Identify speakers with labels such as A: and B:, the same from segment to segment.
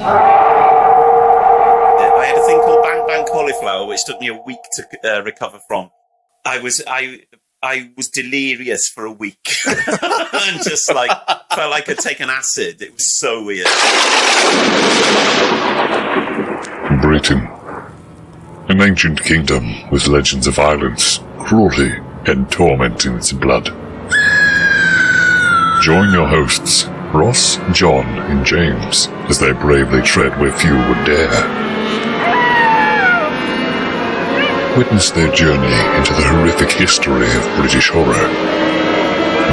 A: I had a thing called Bang Bang Cauliflower, which took me a week to recover from. I was delirious for a week and just felt like I'd taken acid. It was so weird.
B: Britain, an ancient kingdom with legends of violence, cruelty, and torment in its blood. Join your hosts, Ross, John, and James, as they bravely tread where few would dare. Witness their journey into the horrific history of British horror.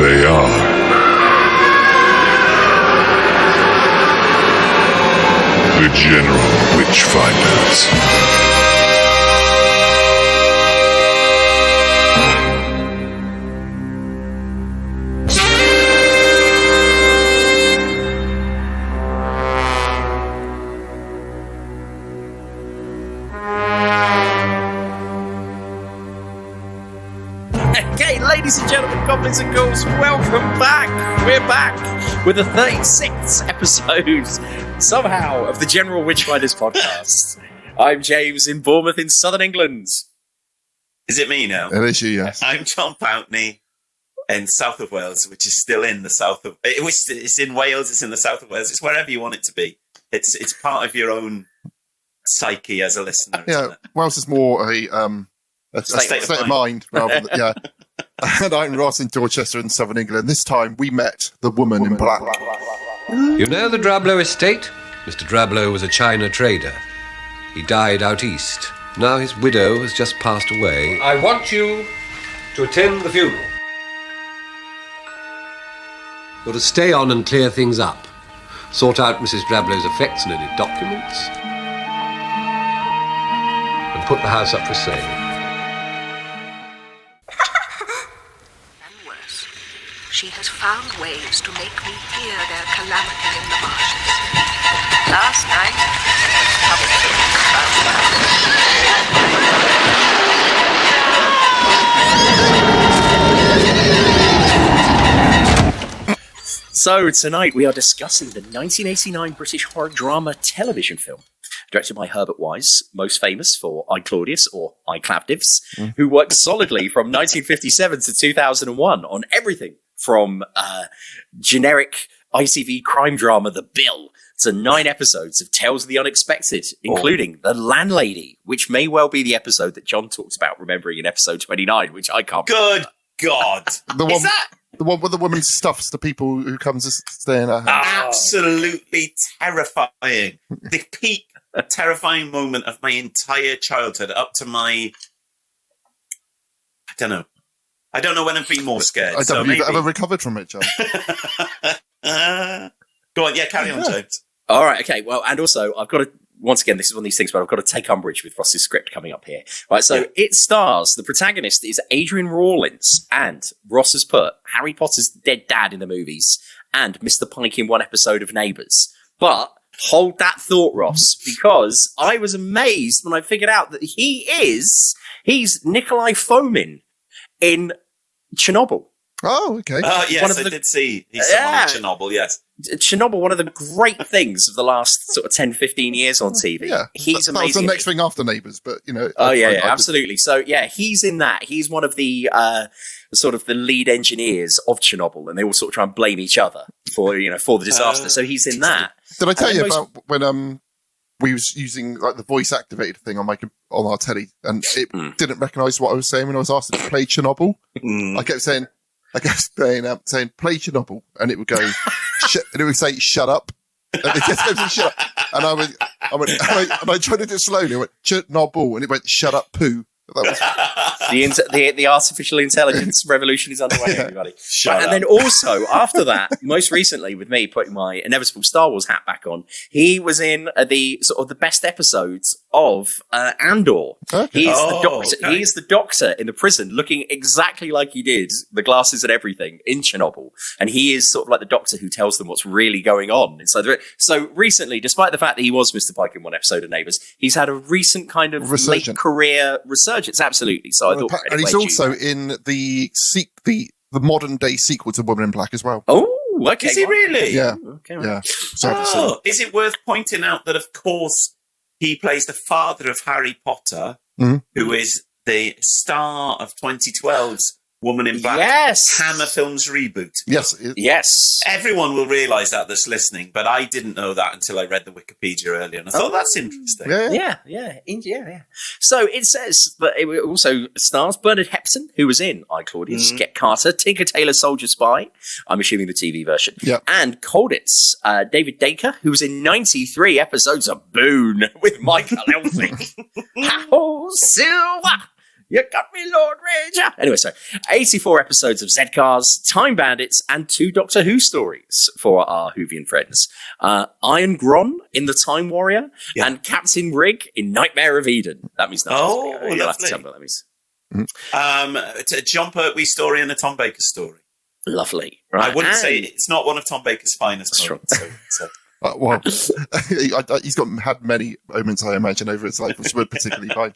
B: They are the General Witchfinders.
C: Ladies and gentlemen, goblins and ghouls, welcome back. We're back with the 36th episode, somehow, of the General Witchfinders podcast. I'm James in Bournemouth in southern England.
A: Is it me now?
D: It is you, yes.
A: I'm John Pountney in south of Wales, which is still in the south of... It's in Wales, it's in the south of Wales, it's wherever you want it to be. It's part of your own psyche as a listener.
D: Yeah, Wales is more a state of mind rather than... Yeah. And I'm Ross in Dorchester in southern England. This time we met the woman in black.
E: You know the Drablow estate? Mr. Drablow was a China trader. He died out east. Now his widow has just passed away. I want you to attend the funeral. You're to stay on and clear things up. Sort out Mrs. Drablow's effects and any documents. And put the house up for sale.
F: She has found ways to make me fear their calamity in the marshes. Last night,
C: So tonight we are discussing the 1989 British horror drama television film, directed by Herbert Wise, most famous for I, Claudius, or I, Cladius, who worked solidly from 1957 to 2001 on everything from generic ITV crime drama The Bill to 9 episodes of Tales of the Unexpected, including The Landlady, which may well be the episode that John talks about remembering in episode 29, which I can't
A: Good God.
D: Is that? The one where the woman stuffs the people who come to stay in her house.
A: Absolutely terrifying. The peak terrifying moment of my entire childhood up to my... I don't know when I've been more scared.
D: I don't know if you've ever recovered from it, John.
A: Go on, carry on, James.
C: All right, okay. Well, and also, I've got to, once again, this is one of these things where I've got to take umbrage with Ross's script coming up here. Right, so It stars, the protagonist is Adrian Rawlins, and Ross has put Harry Potter's dead dad in the movies, and Mr Pike in one episode of Neighbours. But hold that thought, Ross, because I was amazed when I figured out that he's Nikolai Fomin in Chernobyl.
D: Oh, okay.
A: Yes, I did see he's someone in Chernobyl, yes.
C: Chernobyl, one of the great things of the last sort of 10, 15 years on TV.
D: Yeah,
C: he's amazing.
D: That was the next thing after Neighbours, but, you know.
C: Absolutely. So, he's in that. He's one of the sort of the lead engineers of Chernobyl, and they all sort of try and blame each other for the disaster. So he's in that.
D: Did I tell you about when we was using like the voice activated thing on our telly, and it didn't recognise what I was saying when I was asked to play Chernobyl? I kept saying play Chernobyl, and it would go, and it would say shut up, and it just goes shut up, and I tried to do it slowly. I went Chernobyl, and it went shut up, poo. That was
C: the artificial intelligence revolution is underway, everybody. And then also after that, most recently with me putting my inevitable Star Wars hat back on, he was in the sort of the best episodes of Andor.
D: Okay.
C: He's the doctor. Okay. He's the doctor in the prison, looking exactly like he did, the glasses and everything in Chernobyl. And he is sort of like the doctor who tells them what's really going on. And so recently, despite the fact that he was Mr. Pike in one episode of Neighbours, he's had a recent kind of late career resurgence. Absolutely. So I thought,
D: and he's also in the modern day sequel to Woman in Black as well.
C: Oh, Oh, okay.
A: Is he really?
D: Yeah.
C: Okay, right.
D: Yeah. So,
A: Is it worth pointing out that, of course, he plays the father of Harry Potter,
D: Mhm.
A: who is the star of 2012's Woman in Black
C: Yes.
A: Hammer Films reboot.
D: yes.
C: Yes.
A: Everyone will realise that that's listening, but I didn't know that until I read the Wikipedia earlier, and I thought that's interesting.
C: Yeah. So it says that it also stars Bernard Hepton, who was in I, Claudius, Get Carter, Tinker Tailor, Soldier Spy, I'm assuming the TV version,
D: Yeah.
C: and Colditz, David Daker, who was in 93 episodes of Boon with Michael Elphick. Oh, Silver! You got me, Lord Ranger. Anyway, so 84 episodes of Z-Cars, Time Bandits, and 2 Doctor Who stories for our Whovian friends. Irongron in The Time Warrior, and Captain Rigg in Nightmare of Eden. That means nothing.
A: Oh,
C: to me. You'll have to
A: lovely.
C: tell me what that means.
A: It's a John Pertwee story and a Tom Baker story.
C: Lovely. Right.
A: I wouldn't
C: and-
A: say it's not one of Tom Baker's finest moments. So.
D: Well, he's had many moments, I imagine, over his life, which were particularly fine.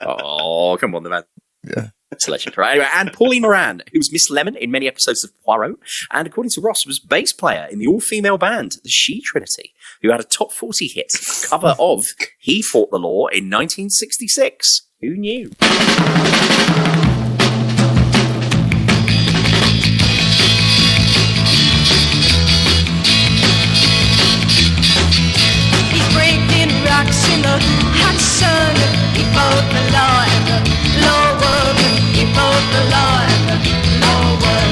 C: Oh, come on, the man.
D: Yeah.
C: It's a legend. Right. Anyway, and Pauline Moran, who was Miss Lemon in many episodes of Poirot, and according to Ross, was bass player in the all-female band, the She Trinity, who had a top 40 hit cover of He Fought the Law in 1966. Who knew?
G: He's breaking rocks in the hot sun. He fought the law and the law won. He fought the law and the law won.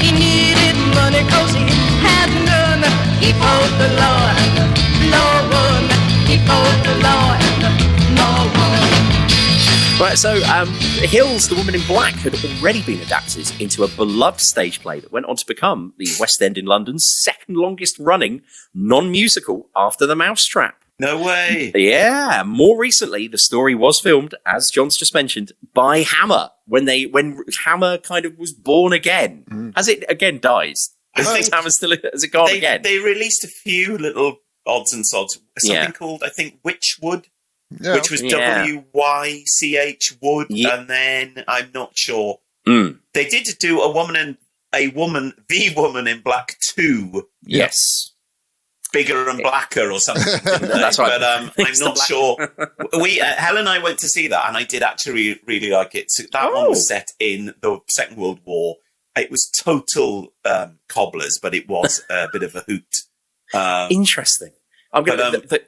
G: He needed money 'cause he had none. He fought the law and the law won. He fought the law and the law won.
C: Right, so Hills, the Woman in Black, had already been adapted into a beloved stage play that went on to become the West End in London's second longest running non-musical after The Moustrap.
A: No way.
C: Yeah, more recently, the story was filmed, as John's just mentioned, by Hammer when Hammer kind of was born again. Has it again died?
A: I think
C: Hammer still has it gone again?
A: They released a few little odds and sods. Something called, I think, Witchwood,
D: Yeah.
A: which was WYCH Wood, and then I'm not sure. They did do The Woman in Black 2.
C: Yes.
A: Bigger and blacker or something.
C: That's right.
A: But I'm not sure. Helen and I went to see that, and I did actually really like it. So that one was set in the Second World War. It was total cobblers, but it was a bit of a hoot.
C: Interesting. I'm going to...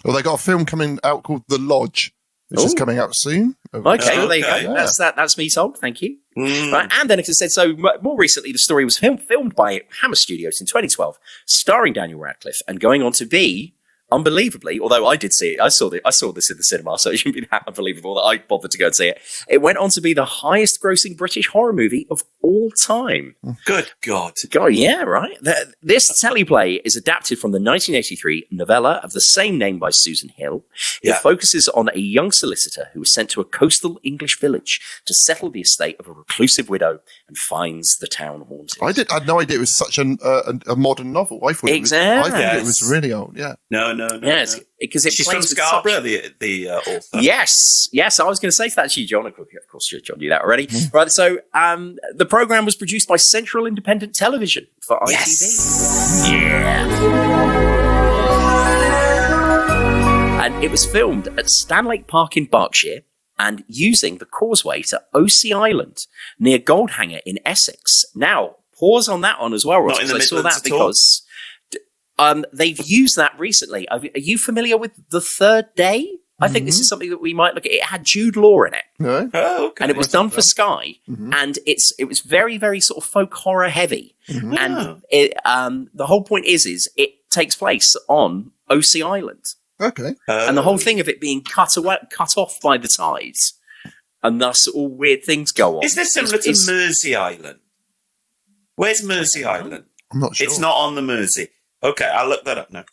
D: Well, they got a film coming out called The Lodge, which is coming out soon.
C: Okay, well, there you go.
D: Yeah.
C: That's me sold. Thank you. Right, and then it said so. More recently, the story was filmed by Hammer Studios in 2012, starring Daniel Radcliffe, and going on to be, unbelievably, although I did see it, I saw this in the cinema, so it shouldn't be that unbelievable that I bothered to go and see it. It went on to be the highest-grossing British horror movie of all time.
A: Good God.
C: God, yeah, right. This teleplay is adapted from the 1983 novella of the same name by Susan Hill. It focuses on a young solicitor who is sent to a coastal English village to settle the estate of a reclusive widow and finds the town haunted.
D: I had no idea it was such a modern novel. I thought it was really old. Yeah.
A: No.
C: Yes, because
A: She's from Scarborough, the author.
C: Yes. I was going to say that to you, John. Of course, John knew that already. Right. So, the program was produced by Central Independent Television for ITV.
A: Yes.
C: Yeah. And it was filmed at Stanlake Park in Berkshire and using the causeway to Osea Island near Goldhanger in Essex. Now, pause on that one as well, Ross,
A: Not in the
C: because I saw
A: Midlands
C: that
A: at all.
C: because they've used that recently. Are you familiar with The Third Day? I think this is something that we might look at. It had Jude Law in it.
D: No?
A: Oh, okay.
C: And it was done for Sky, and it was very, very sort of folk horror heavy. And the whole point is it takes place on Osea Island,
D: Okay.
C: and the whole thing of it being cut off by the tides, and thus all weird things go on.
A: Is this similar to Mersey Island? Where's Mersey Island?
D: I'm not sure.
A: It's not on the Mersey. Okay, I'll look that up now.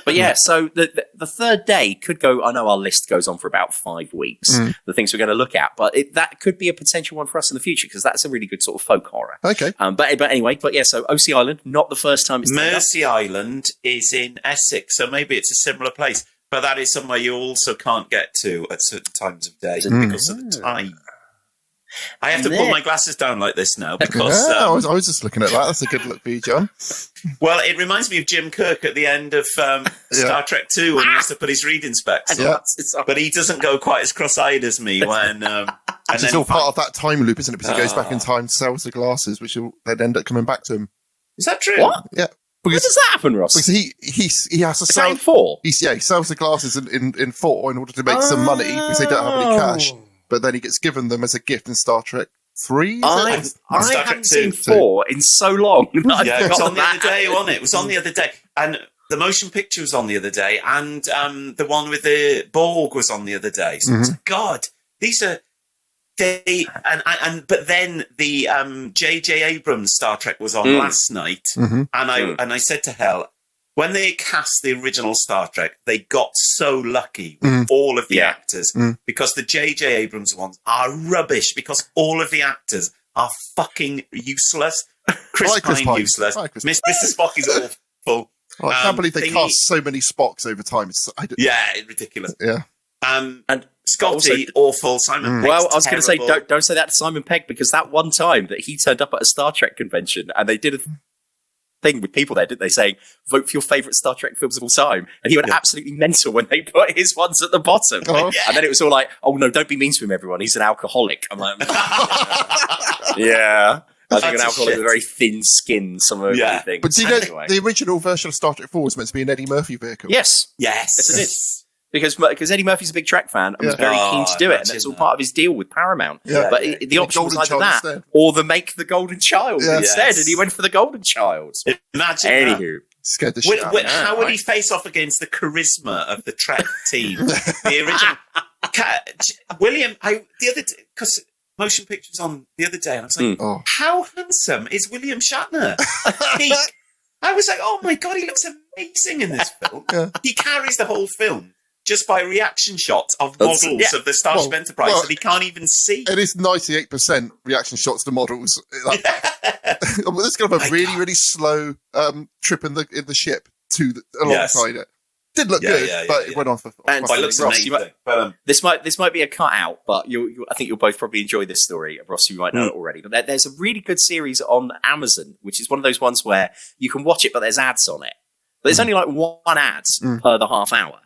C: But yeah, so the third day could go. I know our list goes on for about 5 weeks. The things we're going to look at, but that could be a potential one for us in the future because that's a really good sort of folk horror.
D: Okay.
C: But anyway, so Osea Island, not the first time it's turned up.
A: Mersey Island is in Essex, so maybe it's a similar place. But that is somewhere you also can't get to at certain times of day because of the tide. I have to pull my glasses down like this now because...
D: I was just looking at that. That's a good look for you, John.
A: Well, it reminds me of Jim Kirk at the end of Star Trek 2 when he has to put his reading specs on. But he doesn't go quite as cross-eyed as me when... and
D: it's all part of that time loop, isn't it? Because he goes back in time, sells the glasses, which will then end up coming back to him.
A: Is that true?
C: What?
D: Yeah.
C: When does that happen, Ross?
D: Because he has to
C: Is that
D: sell...
C: in 4?
D: He sells the glasses in 4 in order to make some money because they don't have any cash. But then he gets given them as a gift in Star Trek 3.
C: I
A: Star Trek
C: haven't
A: 2.
C: seen 4 in so long.
A: Yeah, it was on the other day, wasn't it? It was on the other day. And the motion picture was on the other day. And the one with the Borg was on the other day. So God, these are... But then the J.J. Abrams Star Trek was on last night. And I said to Hel, when they cast the original Star Trek, they got so lucky with all of the actors because the J.J. Abrams ones are rubbish because all of the actors are fucking useless. Chris Pine useless. Mr. Spock is awful.
D: Oh, I can't believe they cast so many Spocks over time. It's
A: ridiculous.
D: Yeah.
A: And Scotty, awful. Simon Pegg's
C: well, I was going to say,
A: terrible.
C: don't say that to Simon Pegg because that one time that he turned up at a Star Trek convention and they did a thing with people there, didn't they, saying, vote for your favourite Star Trek films of all time. And he went absolutely mental when they put his ones at the bottom.
D: Oh.
C: And then it was all like, oh no, don't be mean to him, everyone. He's an alcoholic. I'm like, yeah. I think an alcoholic with a very thin skin, some of everything.
D: But do you know, the original version of Star Trek 4 was meant to be an Eddie Murphy vehicle?
C: Yes, it is. Because Eddie Murphy's a big Trek fan and was very keen to do it, and that's all part of his deal with Paramount.
D: Yeah.
C: But the option was either that or the Golden Child instead, and he went for the Golden Child.
A: Imagine
C: Anywho.
D: Scared the shit out of me.
A: How would he face off against the charisma of the Trek team? The original William, the other because motion pictures on the other day, and I was like, how handsome is William Shatner? I was like, oh my God, he looks amazing in this film. He carries the whole film just by reaction shots of models of the Starship Enterprise that he can't even see.
D: It is 98% reaction shots to models. There's going to have a really, really slow trip in the ship alongside it. Did look good, but it went on for...
C: And
A: it looks amazing.
C: This might be a cutout, but I think you'll both probably enjoy this story. Ross, you might know it already. But there's a really good series on Amazon, which is one of those ones where you can watch it, but there's ads on it. But there's only like one ad per the half hour.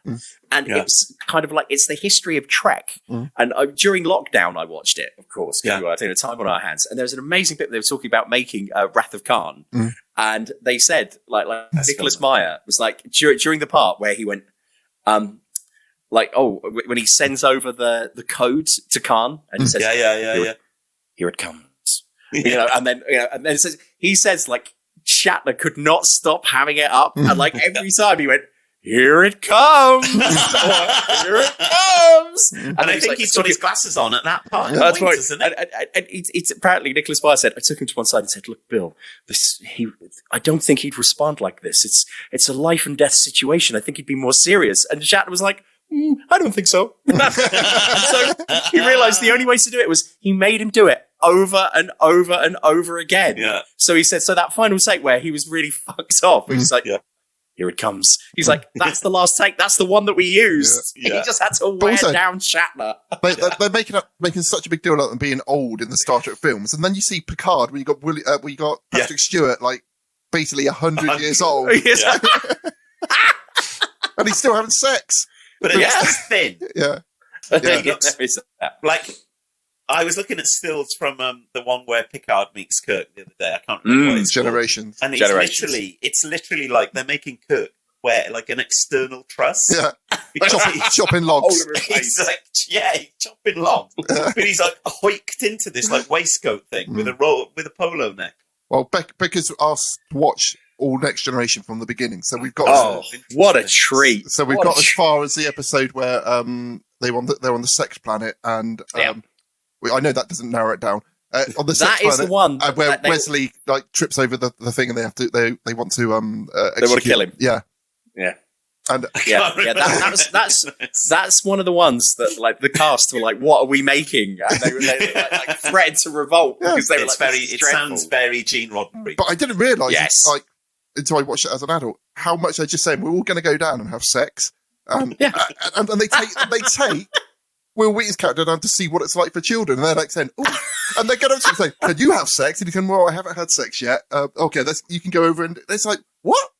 C: And it's kind of like, it's the history of Trek. And during lockdown, I watched it, of course, because we were taking time on our hands. And there was an amazing bit they were talking about making Wrath of Khan. And they said, like Nicholas Meyer was like, during the part where he went, when he sends over the code to Khan and he says, here it comes. And then it says, he says, like, Shatner could not stop having it up, and like every time he went, "Here it comes, here it comes,"
A: and I think he's got his glasses on at that part.
C: That's right.
A: Isn't it?
C: And it's apparently Nicholas Meyer said, I took him to one side and said, "Look, Bill, I don't think he'd respond like this. It's a life and death situation. I think he'd be more serious." And Shatner was like, I don't think so. So he realized the only way to do it was he made him do it over and over and over again. So he said, so that final take where he was really fucked off, he's like, here it comes. He's like, that's the last take. That's the one that we used. He just had to wear down Shatner.
D: They're making such a big deal about them being old in the Star Trek films. And then you see Picard where you got Patrick Stewart, like basically 100 years old. And he's still having sex.
A: But it's thin.
C: Like,
A: I was looking at stills from the one where Picard meets Kirk the other day. I can't remember what it's
D: Generations.
A: called. And it's literally like they're making Kirk wear like an external truss.
D: Chopping logs.
A: He's like, he's chopping logs. But he's like hoiked into this like waistcoat thing with a polo neck.
D: Well, Becca's asked to watch all Next Generation from the beginning, so we've got.
C: What a treat!
D: So we've got as far as the episode where they're on the sex planet, and I know that doesn't narrow it down. On the sex planet,
C: the one
D: where Wesley like trips over the thing, and they have to they want to
C: they want to kill him.
D: Yeah. And
C: that's one of the ones that like the cast were like, what are we making? And they like threatened to revolt because they were
A: it sounds very Gene Roddenberry.
D: But I didn't realise like until I watched it as an adult how much they're just saying we're all going to go down and have sex. And they take Will Wheaton's character down to see what it's like for children, and they're like saying, "Oh," and they get up to him and say, "Can you have sex?" And he can, "Well, I haven't had sex yet. Okay, you can go over," and it's like, "What?"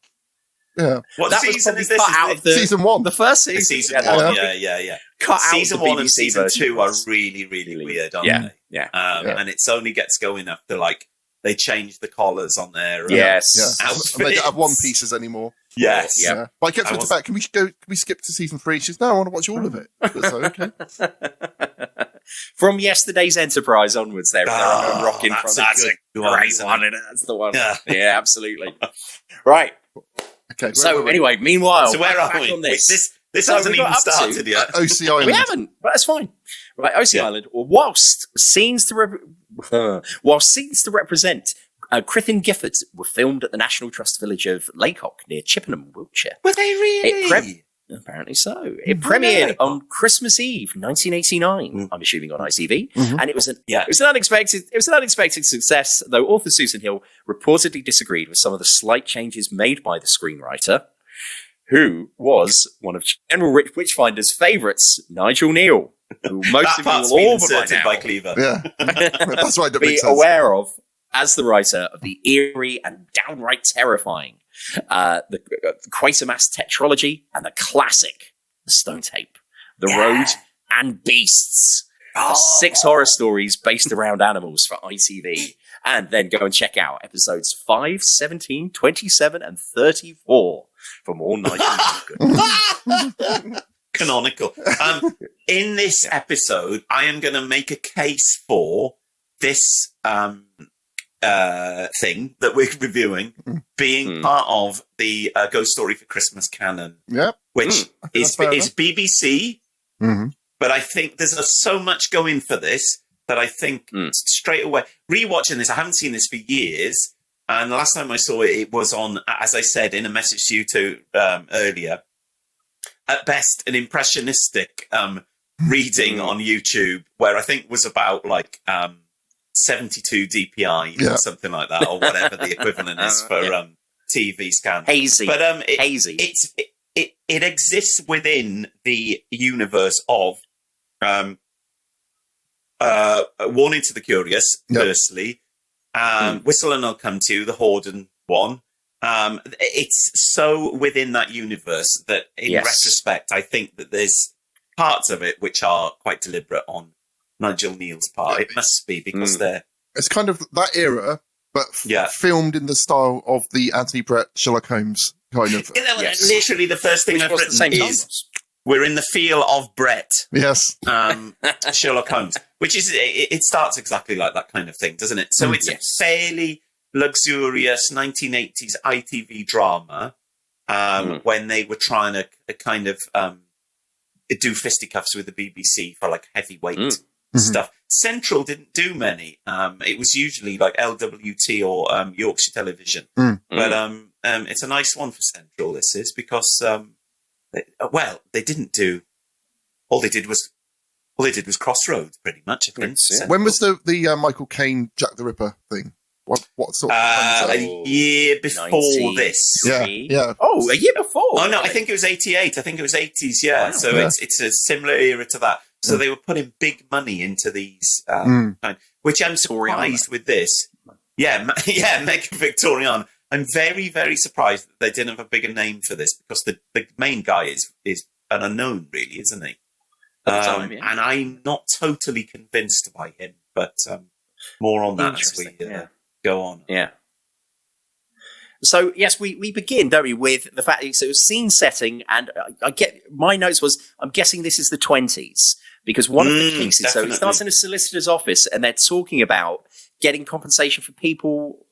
D: Yeah.
A: What
C: That was
A: season
C: probably
A: is this?
C: cut
A: Is
C: out
A: it-
C: of the
D: Season 1.
C: the first season.
A: Season one, yeah.
C: Cut out
A: Season
C: the
A: 1 and
C: BBC
A: season
C: version
A: 2 are
C: was-
A: really, really weird, aren't
C: Yeah,
A: they?
C: yeah.
A: And it's only gets going after like they change the collars on their
C: Yes.
D: Yeah.
A: outfits.
D: And they don't have one pieces anymore.
A: Yes.
C: Yeah.
D: Yeah. But I kept
A: I
D: saying to
A: was-
D: back, can we skip to season 3? She says, "No, I want to watch all of it." So, okay.
C: From yesterday's Enterprise onwards, they're rocking
A: that's
C: from.
A: a
C: That's
A: good
C: a
A: one,
C: great
A: isn't
C: one,
A: it?
C: and that's the one.
A: Yeah.
C: Yeah, absolutely. Right.
D: Okay.
C: So anyway, meanwhile,
A: So where are
C: back
A: we?
C: on this.
A: This
C: So
A: hasn't
C: we got
A: even
C: up to-
A: started yet.
D: Osea Island.
C: We haven't, but that's fine. Right, Osea Island. Whilst scenes to represent Crythin Gifford were filmed at the National Trust village of Lakehock near Chippenham, Wiltshire.
A: Were they really?
C: Apparently so. It premiered on Christmas Eve, 1989. I'm assuming on ITV, and it was an unexpected success. Though author Susan Hill reportedly disagreed with some of the slight changes made by the screenwriter, who was one of General Witchfinder's favourites, Nigel Kneale, who most
A: That
C: of
A: part's
C: you will
A: been
C: all by
A: inserted
C: now
A: by Cleaver.
D: Yeah. That's why it
C: be
D: makes sense.
C: aware of as the writer of the eerie and downright terrifying the Quatermass Tetralogy and the classic The Stone Tape, The Road and Beasts. 6 horror stories based around animals for ITV. And then go and check out episodes 5, 17, 27 and 34 for more Nigel Kneale.
A: Canonical. In this episode, I am going to make a case for this thing that we're reviewing being part of the Ghost Story for Christmas canon,
D: Yep.
A: which is
D: fair
A: BBC.
D: Mm-hmm.
A: But I think there's so much going for this that I think straight away, rewatching this, I haven't seen this for years. And the last time I saw it, it was on, as I said in a message to you two earlier, at best an impressionistic reading on YouTube, where I think was about like 72 DPI or something like that, or whatever the equivalent is for TV scans.
C: Hazy.
A: But
C: Hazy.
A: It exists within the universe of Warning to the Curious, firstly. Whistle and I'll Come to, the Horden one. It's so within that universe that in retrospect, I think that there's parts of it which are quite deliberate on Nigel Kneale's part. It must be because they're...
D: It's kind of that era, but filmed in the style of the Anthony Brett Sherlock Holmes kind of.
A: Literally the first thing I've written is we're in the feel of Brett.
D: Yes.
A: Sherlock Holmes, which is, it starts exactly like that kind of thing, doesn't it? So it's a fairly luxurious 1980s ITV drama when they were trying to kind of do fisticuffs with the BBC for like heavyweight stuff. Central didn't do many. It was usually like LWT or Yorkshire Television. But it's a nice one for Central, this is, because they didn't do... All they did was Crossroads, pretty much, I think.
D: When was the Michael Caine Jack the Ripper thing? What sort of time was that?
A: A year before this.
D: Yeah.
C: Oh, a year before.
A: Oh no, I think it was 88. I think it was 80s. Yeah.
C: Wow.
A: So it's a similar era to that. So they were putting big money into these, which I'm surprised with this. Yeah, Mega Victorian. I'm very, very surprised that they didn't have a bigger name for this, because the main guy is an unknown, really, isn't he? And I'm not totally convinced by him, but more on that as we go on.
C: Yeah. So, yes, we begin, don't we, with the fact that it was scene setting, and I get my notes was, I'm guessing this is the 20s, because one of the cases,
A: definitely.
C: so it starts in a solicitor's office, and they're talking about getting compensation for people,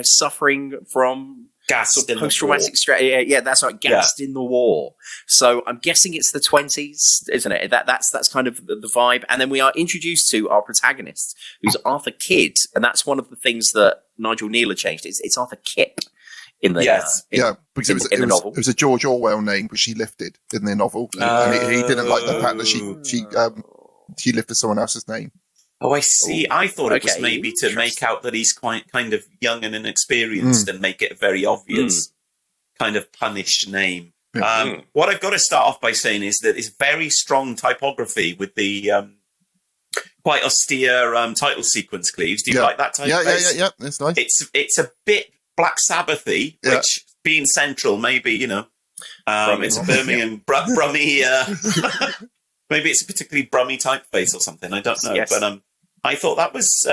C: suffering from
A: Gassed in
C: post-traumatic stress. Yeah, that's right, gassed in the war. So I'm guessing it's the 20s, isn't it? That's kind of the vibe. And then we are introduced to our protagonist, who's Arthur Kidd, and that's one of the things that Nigel Kneale changed. It's Arthur Kip in the
D: because it was a George Orwell name which he lifted in the novel, and he didn't like the fact that she lifted someone else's name.
A: Oh, I see. I thought it was maybe to make out that he's quite kind of young and inexperienced and make it a very obvious kind of punished name. What I've got to start off by saying is that it's very strong typography with the quite austere title sequence cleaves. Do you like that type?
D: Yeah. It's nice.
A: It's a bit Black Sabbath-y, which being central, maybe it's a Birmingham Brummy. Maybe it's a particularly Brummy typeface or something. I don't know, but I thought that was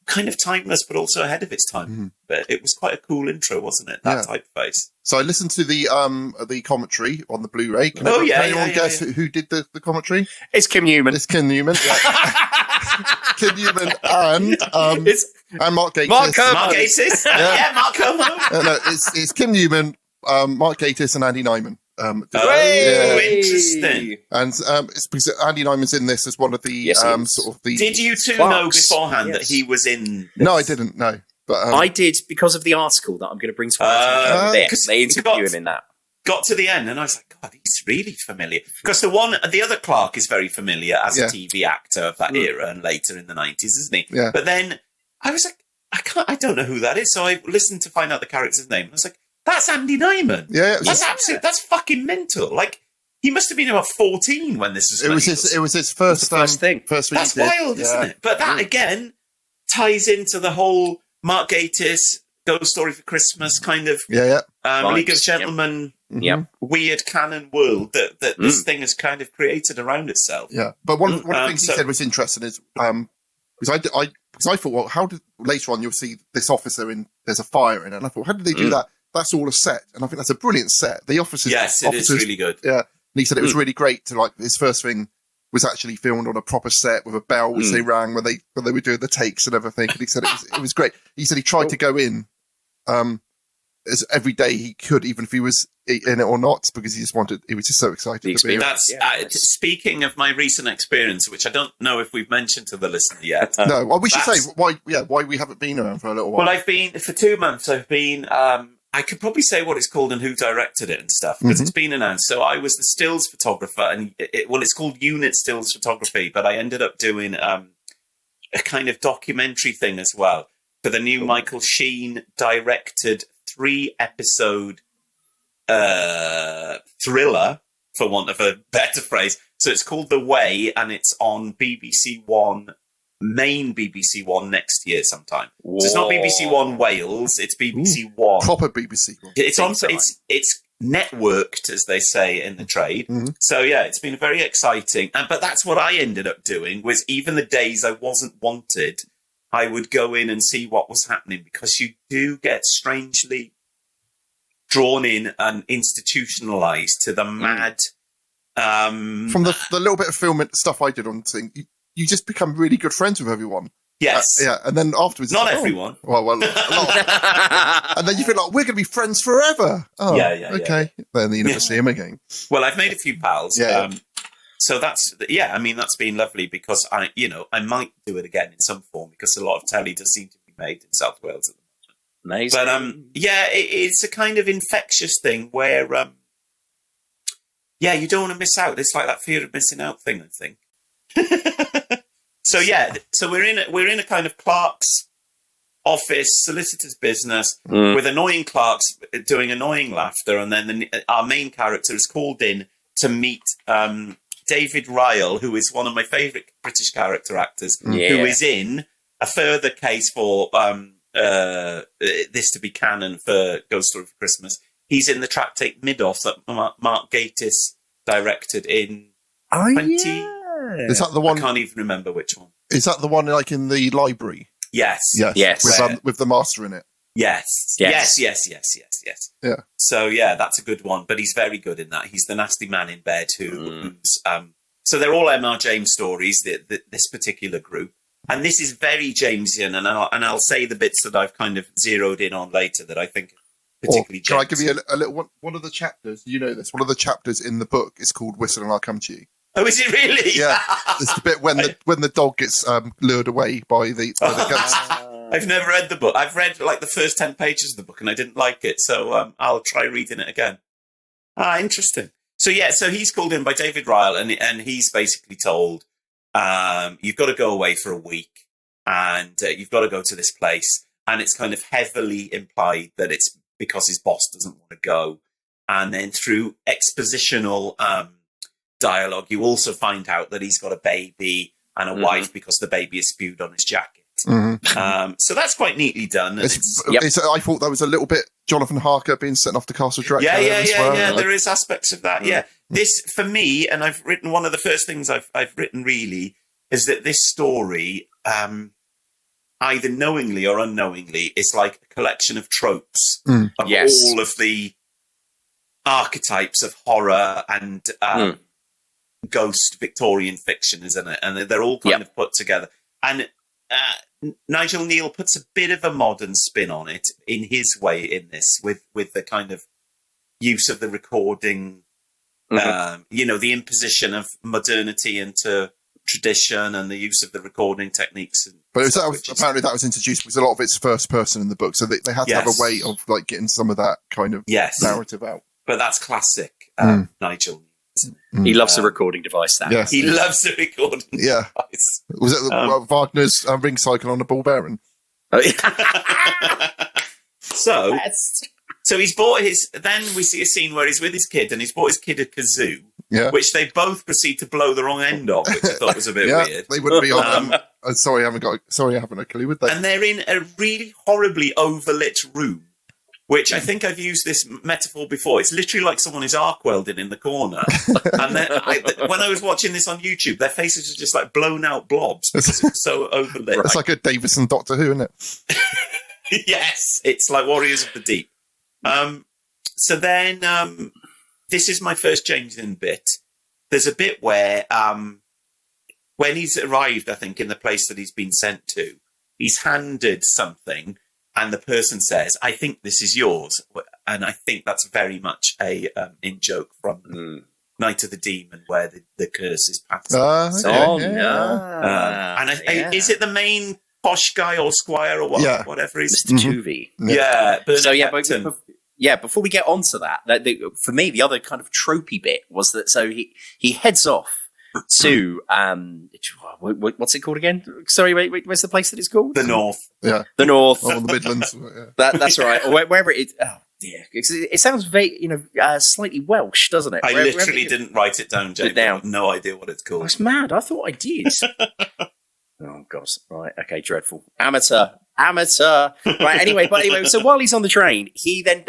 A: kind of timeless, but also ahead of its time. But it was quite a cool intro, wasn't it? That typeface.
D: So I listened to the commentary on the Blu-ray. Can anyone guess who did the commentary?
C: It's Kim Newman.
D: It's Kim Newman. Kim Newman and Mark Gatiss.
A: Mark Gatiss. Mark Como.
D: No, it's Kim Newman, Mark Gatiss, and Andy Nyman.
A: Interesting.
D: And it's because Andy Nyman's in this as one of the sort of the.
A: Did you two know beforehand that he was in this?
D: No, I didn't know. But
C: I did because of the article that I'm going to bring to our attention. They interview him in that.
A: Got to the end and I was like, God, he's really familiar. Because the other Clark is very familiar as a TV actor of that era and later in the 90s, isn't he?
D: Yeah.
A: But then I was like, I don't know who that is. So I listened to find out the character's name. I was like, that's Andy Nyman.
D: Yeah.
A: That's fucking mental. Like, he must have been about 14 when this was
D: made. It was his first
C: thing.
D: That's
A: wild, isn't it? But that, again, ties into the whole Mark Gatiss, Ghost Story for Christmas kind of League of Gentlemen weird canon world that this thing has kind of created around itself.
D: Yeah. But one of the things he said was interesting is, because I thought, well, how did, later on you'll see this officer there's a fire in it, and I thought, how did they do that? That's all a set, and I think that's a brilliant set. The officers,
A: it is really good.
D: Yeah, and he said it was really great to his first thing was actually filmed on a proper set with a bell which they rang when they were doing the takes and everything. And he said it was great. He said he tried to go in as every day he could, even if he was in it or not, because he was just so excited to be.
A: That's speaking of my recent experience, which I don't know if we've mentioned to the listener yet.
D: No, well, we should say why we haven't been around for a little while.
A: Well, I've been for 2 months. I've been. I could probably say what it's called and who directed it and stuff, because it's been announced. So I was the stills photographer, and it's called unit stills photography, but I ended up doing a kind of documentary thing as well for the new Michael Sheen directed 3-episode thriller, for want of a better phrase. So it's called The Way, and it's on BBC One. Main BBC One next year sometime. So it's not BBC One Wales, it's BBC One.
D: Proper BBC One.
A: It's networked, as they say in the trade. So yeah, it's been very exciting. But that's what I ended up doing, was even the days I wasn't wanted, I would go in and see what was happening, because you do get strangely drawn in and institutionalized to the mad
D: from the little bit of film stuff I did on thing. You just become really good friends with everyone.
A: Yes.
D: And then afterwards...
A: Not everyone.
D: Well, a lot. And then you feel like, we're going to be friends forever. Oh, okay. Yeah. Then you never see him again.
A: Well, I've made a few pals.
D: Yeah.
A: So that's been lovely, because I might do it again in some form, because a lot of telly does seem to be made in South Wales at the moment.
C: Amazing.
A: But, it's a kind of infectious thing where, you don't want to miss out. It's like that fear of missing out thing, I think. So we're in a kind of clerk's office, solicitor's business, with annoying clerks doing annoying laughter, and then our main character is called in to meet David Ryle, who is one of my favourite British character actors, who is in a further case for this to be canon for Ghost Story for Christmas. He's in the tractate Midoff that Mark Gatiss directed in 20...
D: Is that the one?
A: I can't even remember which one.
D: Is that the one like in the library?
A: Yes.
D: With the master in it.
A: Yes. Yeah. So that's a good one. But he's very good in that. He's the nasty man in bed who's. So they're all M.R. James stories. This particular group, and this is very Jamesian. And I'll say the bits that I've kind of zeroed in on later that I think particularly.
D: Can I give you a little one? One of the chapters. You know this. One of the chapters in the book is called "Whistle and I'll Come to You."
A: Oh, is it really?
D: Yeah, it's the bit when the dog gets lured away by the ghost.
A: I've never read the book. I've read like the first 10 pages of the book and I didn't like it, so I'll try reading it again. Interesting. So he's called in by David Ryle, and he's basically told, you've got to go away for a week, and you've got to go to this place, and it's kind of heavily implied that it's because his boss doesn't want to go. And then through expositional dialogue, you also find out that he's got a baby and a wife because the baby is spewed on his jacket. So that's quite neatly done.
D: I thought that was a little bit Jonathan Harker being sent off to Castle Dracula.
A: Yeah. There is aspects of that. Yeah, this for me, and I've written one of the first things I've written really is that this story, either knowingly or unknowingly, is like a collection of tropes of all of the archetypes of horror and ghost Victorian fiction, isn't it? And they're all kind of put together. And Nigel Kneale puts a bit of a modern spin on it in his way in this, with the kind of use of the recording, the imposition of modernity into tradition and the use of the recording techniques.
D: But apparently that was introduced because a lot of it's first person in the book, so they had to have a way of like getting some of that kind of narrative out.
A: But that's classic Nigel.
C: He loves the recording device.
A: He loves the recording device.
D: Was it Wagner's ring cycle on the ball bearing?
A: So he's bought his. Then we see a scene where he's with his kid, and he's bought his kid a kazoo, which they both proceed to blow the wrong end of, which I thought was a bit weird. They wouldn't be on.
D: Sorry, I haven't a clue. Would they?
A: And they're in a really horribly overlit room. Which I think I've used this metaphor before. It's literally like someone is arc welded in the corner. And then when I was watching this on YouTube, their faces were just like blown out blobs because it's so overlit.
D: It's like a Davison Doctor Who, isn't it?
A: Yes, it's like Warriors of the Deep. So then, this is my first James in bit. There's a bit where when he's arrived, I think, in the place that he's been sent to, he's handed something. And the person says, "I think this is yours," and I think that's very much a in joke from Night of the Demon, where the curse is passed. Is it the main posh guy or squire or whatever he's
C: Mr. Tuvey? Before we get onto that, for me, the other kind of tropey bit was that he heads off to what's it called again? Sorry, wait, where's the place that it's called?
A: The North.
D: Yeah,
C: the North.
D: The Midlands.
C: That's right. Or wherever it is. Oh dear, it sounds very, slightly Welsh, doesn't it?
A: I literally didn't write it down, Jake. I have no idea what it's called.
C: That's mad. I thought I did. Oh gosh. Right. Okay. Dreadful. Amateur. Right. Anyway, so while he's on the train, he then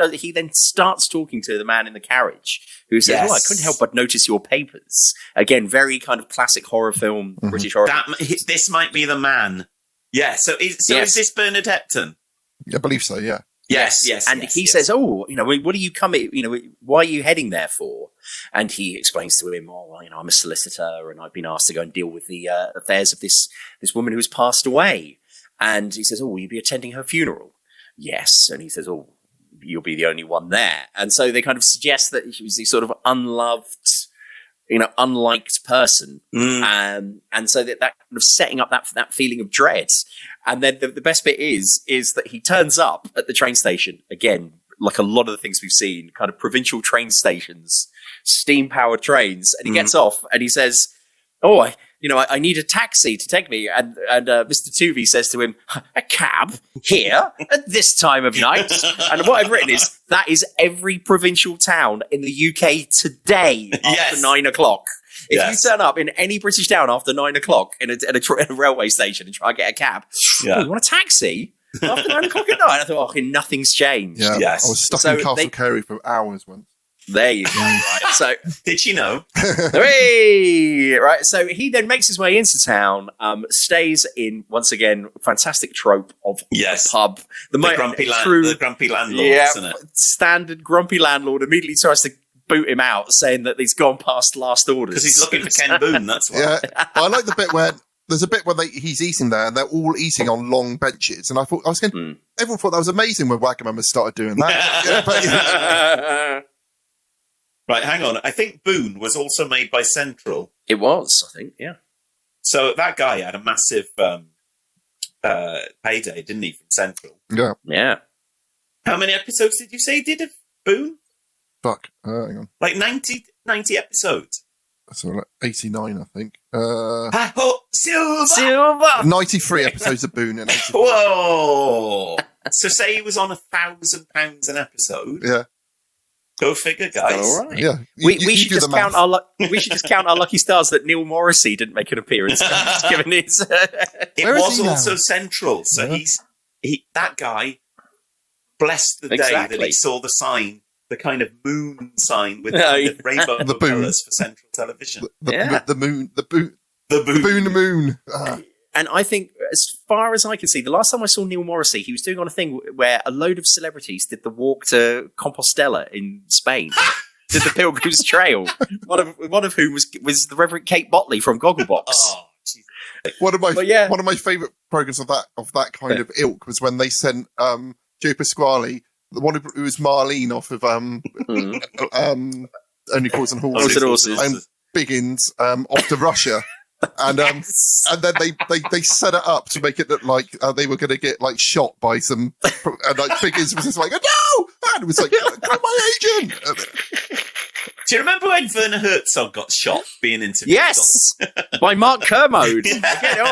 C: starts talking to the man in the carriage who says, "Oh, I couldn't help but notice your papers." Again, very kind of classic horror film, British horror.
A: This might be the man. Yeah. So is this Bernard Hepton?
D: I believe so. Yeah.
A: Yes.
C: And he says, "Oh, what are you coming? Why are you heading there for?" And he explains to him, "Oh, well, I'm a solicitor, and I've been asked to go and deal with the affairs of this woman who has passed away." And he says, "Oh, will you be attending her funeral?" "Yes." And he says, "Oh, you'll be the only one there." And so they kind of suggest that she was this sort of unloved, unliked person. And so that kind of setting up that feeling of dread. And then the best bit is that he turns up at the train station, again, like a lot of the things we've seen, kind of provincial train stations, steam-powered trains. And he gets off and he says, "Oh, I need a taxi to take me." And Mr. Tuvey says to him, "A cab here at this time of night?" And what I've written is that is every provincial town in the UK today after 9 o'clock. If you turn up in any British town after 9 o'clock in a railway station and try and get a cab, you want a taxi? After 9 o'clock at night? I thought, nothing's changed.
D: Yeah. Yes. I was stuck in Castle Carey for hours once.
C: There you go. Right. So,
A: did you know?
C: Hey! Right. So he then makes his way into town, stays in, once again, fantastic trope of the pub. The
A: grumpy landlord, isn't it?
C: Standard grumpy landlord immediately tries to boot him out, saying that he's gone past last orders.
A: Because he's looking for Ken Boon, that's why.
D: Yeah. I like the bit where there's a bit where he's eating there and they're all eating on long benches. And I was going, everyone thought that was amazing when Wagamama started doing that.
A: Right, hang on. I think Boon was also made by Central.
C: It was, I think, yeah.
A: So that guy had a massive payday, didn't he, from Central?
D: Yeah.
C: Yeah.
A: How many episodes did you say he did of Boon?
D: Fuck. Hang on.
A: Like 90 episodes?
D: So like 89, I think.
A: Silver!
D: 93 episodes of Boon. And
A: Whoa! So say he was on £1,000 an episode.
D: Yeah.
A: Go figure, guys.
C: All right.
D: Yeah.
C: We
D: You
C: should
D: do
C: just
D: the
C: count
D: math.
C: we should just count our lucky stars that Neil Morrissey didn't make an appearance. Given his,
A: It
D: Where is
A: was
D: he now?
A: also central, so
D: Yeah.
A: that guy blessed the day that
C: Exactly.
A: he saw the sign, the kind of moon sign with
C: Yeah.
A: the rainbow
D: The Boon.
A: colours for Central Television.
D: The moon. The
A: The
D: Boon
A: Boon.
D: the moon. Ah.
C: and I think, as far as I can see, the last time I saw Neil Morrissey, he was doing on a thing where a load of celebrities did the walk to Compostela in Spain. Did the Pilgrim's Trail. One of whom was the Reverend Kate Botley from Gogglebox.
A: Oh, geez.
D: One of my
C: But yeah.
D: one of my favourite programs of that kind of ilk was when they sent Joe Pasquale, the one who was Marlene off of Only Fools and
C: Horses and Horses.
D: and Biggins off to Russia. And and then they set it up to make it look like they were going to get like shot by some, and like Biggins was just like, no, and it was like, got my agent.
A: Do you remember when Werner Herzog got shot being interviewed?
C: Yes, by Mark Kermode. Again,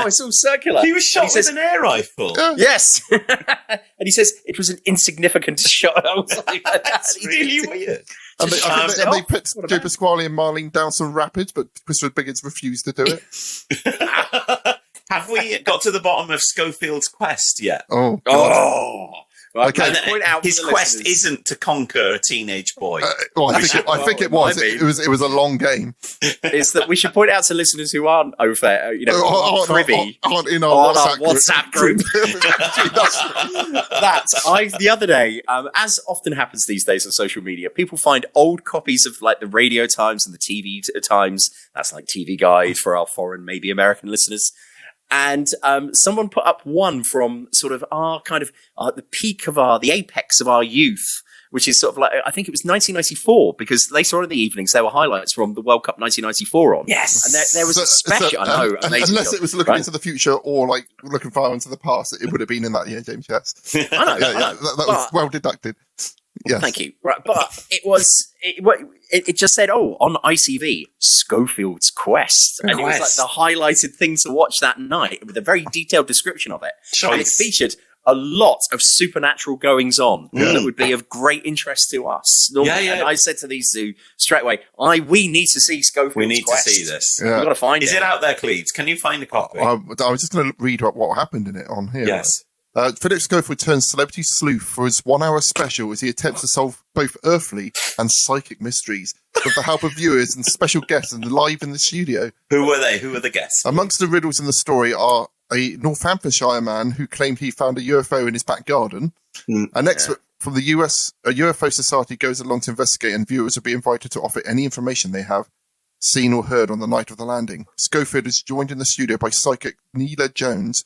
C: it's all circular.
A: He was shot
C: And he
A: with
C: says,
A: an air rifle.
D: Yeah.
C: yes, and he says it was an insignificant shot. I was like,
A: That's really weird.
D: And they put
C: What
D: Joe
C: about?
D: Pasquale and Marlene down some rapids, but Christopher Biggins refused to do it.
A: Have we got to the bottom of Schofield's quest yet?
D: Oh,
C: Oh, right,
D: Okay.
C: and point out
A: His
C: for the
A: quest
C: listeners-
A: isn't to conquer a teenage boy.
D: well, I think it was.
C: might be.
D: It was a long game.
C: is that we should point out to listeners who aren't over, privy
D: Aren't in our
C: on our
D: WhatsApp
C: WhatsApp group.
D: That's-
C: that the other day, as often happens these days on social media, people find old copies of like the Radio Times and the TV Times. That's like TV Guide for our foreign, maybe American listeners. And someone put up one from sort of our kind of the peak of the apex of our youth, which is sort of like, I think it was 1994, because later on in the evenings there were highlights from the World Cup 1994 on.
A: Yes.
C: And there was a special, I know, amazing
D: unless
C: job,
D: it was looking
C: right?
D: into the future or like looking far into the past, it would have been in that year, James. Yes,
C: I know,
D: yeah,
C: I know.
D: that was well deducted. Yes.
C: Thank you. Right, but it just said, on ICV, Schofield's Quest. And it was like the highlighted thing to watch that night with a very detailed description of it. And it featured a lot of supernatural goings on that would be of great interest to us. Normally. And I said to these two straight away, we need to see Schofield's
A: We need
C: Quest.
A: to see this.
D: Yeah.
C: We've got to find
A: Is it out there, Cleves? Can you find a copy?
D: I was just going to read what happened in it on here.
A: Yes.
D: Philip Schofield turns celebrity sleuth for his 1 hour special as he attempts to solve both earthly and psychic mysteries with the help of viewers and special guests and live in the studio.
A: Who were they? Who were the guests?
D: Amongst the riddles in the story are a Northamptonshire man who claimed he found a UFO in his back garden. An expert from the US, a UFO society, goes along to investigate, and viewers will be invited to offer any information they have seen or heard on the night of the landing. Schofield is joined in the studio by psychic Neela Jones,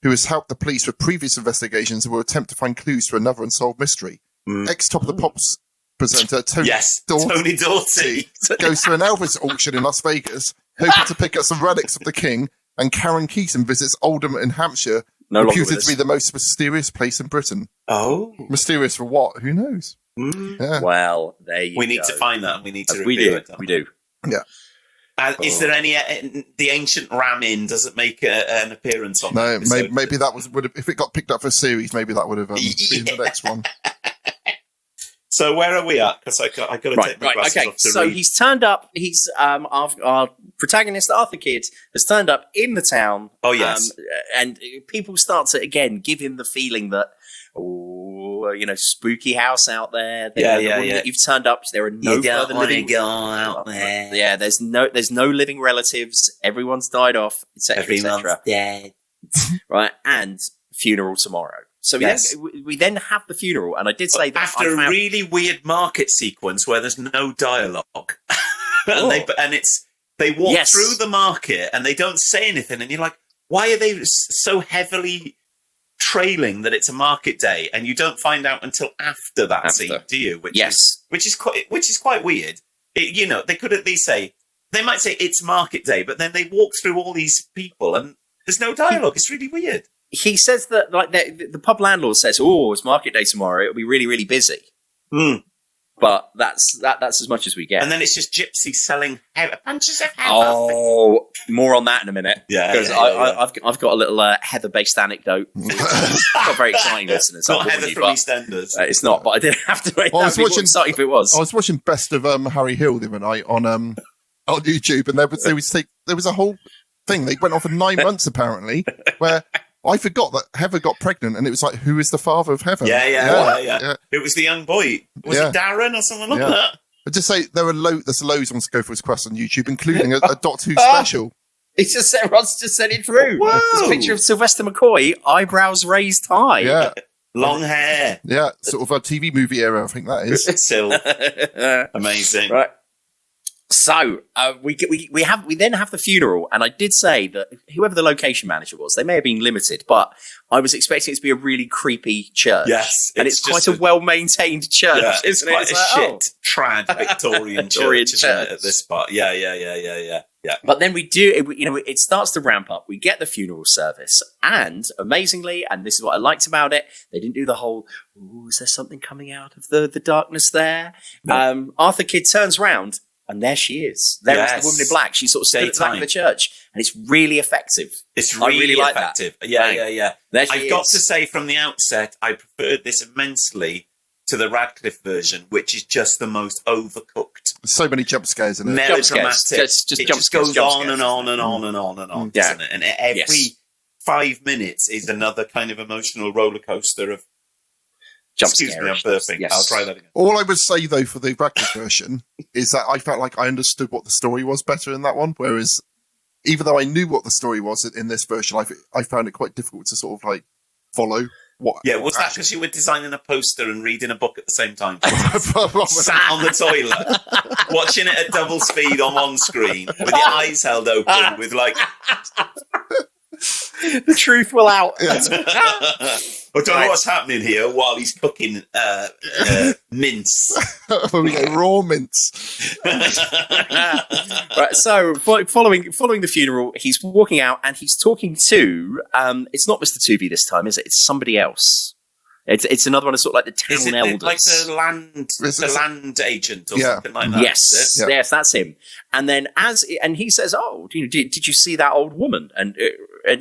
D: who has helped the police with previous investigations and will attempt to find clues for another unsolved mystery. Ex-Top of the Pops presenter Tony
A: Dorsey
D: goes to an Elvis auction in Las Vegas, hoping to pick up some relics of the king, and Karen Keaton visits Oldham in Hampshire, reputed to be the most mysterious place in Britain.
A: Oh.
D: Mysterious for what? Who knows? Yeah.
C: Well, there you go.
A: We need to find that and we need to
C: We
A: reveal
C: do.
A: it.
C: We do.
D: Yeah.
A: Is there any... the ancient Ramin doesn't make an appearance on
D: No,
A: that episode?
D: maybe that would have, if it got picked up for a series, maybe that would have been the next one.
A: So where are we at? Because I got to take my glasses off to
C: So
A: read.
C: he's turned up. He's our protagonist, Arthur Kidd, has turned up in the town.
A: Oh, yes.
C: And people start to again give him the feeling that spooky house out there. That you've turned up. There are no further living.
A: Go out there.
C: Yeah, there's no living relatives. Everyone's died off, etc.
A: Everyone's dead.
C: Right, and funeral tomorrow. So we then have the funeral, and I did say that
A: After a really weird market sequence where there's no dialogue, and they walk through the market and they don't say anything, and you're like, why are they so heavily trailing that it's a market day? And you don't find out until after that scene, do you? Which is quite weird. They could at least say, they might say it's market day, but then they walk through all these people and there's no dialogue. It's really weird.
C: He says that, like, the pub landlord says, it's market day tomorrow. It'll be really, really busy. But that's as much as we get.
A: And then it's just Gypsy selling bunches of heather.
C: Oh, more on that in a minute.
A: Yeah,
C: because
A: yeah.
C: I've got a little heather-based anecdote. It's not very exciting, listeners.
A: It's not Heather from EastEnders.
C: It's not, but I didn't have to.
D: I was watching.
C: Exciting if it was.
D: I was watching Best of Harry Hill the other night on YouTube, and there was a whole thing. They went on for 9 months apparently, where I forgot that Heather got pregnant, and it was like, who is the father of Heather?
A: Yeah. It was the young boy. Was it Darren or someone like that?
D: But just say there's loads on Go for His Quest on YouTube, including a Doctor Who special.
C: It's just Rod's just sent it through.
A: Whoa.
C: It's a picture of Sylvester McCoy, eyebrows raised high.
D: Yeah.
A: Long hair.
D: Yeah, sort of a TV movie era, I think that is.
A: Still amazing.
C: Right. So we then have the funeral, and I did say that whoever the location manager was, they may have been limited, but I was expecting it to be a really creepy church.
A: Yes,
C: and it's quite a well-maintained church, isn't it?
A: It's quite a trad Victorian church, isn't it, at this part? Yeah.
C: But then we do, it starts to ramp up. We get the funeral service, and amazingly, and this is what I liked about it, they didn't do the whole, is there something coming out of the darkness there? No. Arthur Kidd turns round, and there she is. There is the woman in black. She sort of stood at the back of the church, and it's really effective.
A: It's really
C: like
A: effective.
C: That.
A: Yeah.
C: I've
A: got to say from the outset, I preferred this immensely to the Radcliffe version, which is just the most overcooked.
D: So many jump scares in it.
A: Melodramatic.
C: It
A: just goes on and on and on and on and on, doesn't it? And every 5 minutes is another kind of emotional roller coaster of Excuse me, I'm burping. Yes. I'll try that again.
D: All I would say, though, for the Radcliffe version is that I felt like I understood what the story was better in that one, whereas even though I knew what the story was in this version, I found it quite difficult to sort of, like, follow what...
A: Yeah, was that because you were designing a poster and reading a book at the same time? Sat on the toilet, watching it at double speed on one screen, with your eyes held open, with, like...
C: The truth will out.
A: I don't know what's happening here while he's cooking mince.
D: We go raw mince.
C: Right, so following the funeral, he's walking out and he's talking to. It's not Mr. Tooby this time, is it? It's somebody else. It's another one of sort of like the town elders,
A: like the land agent or something like that.
C: Yes, that's him. And then he says, "Oh, did you see that old woman?" And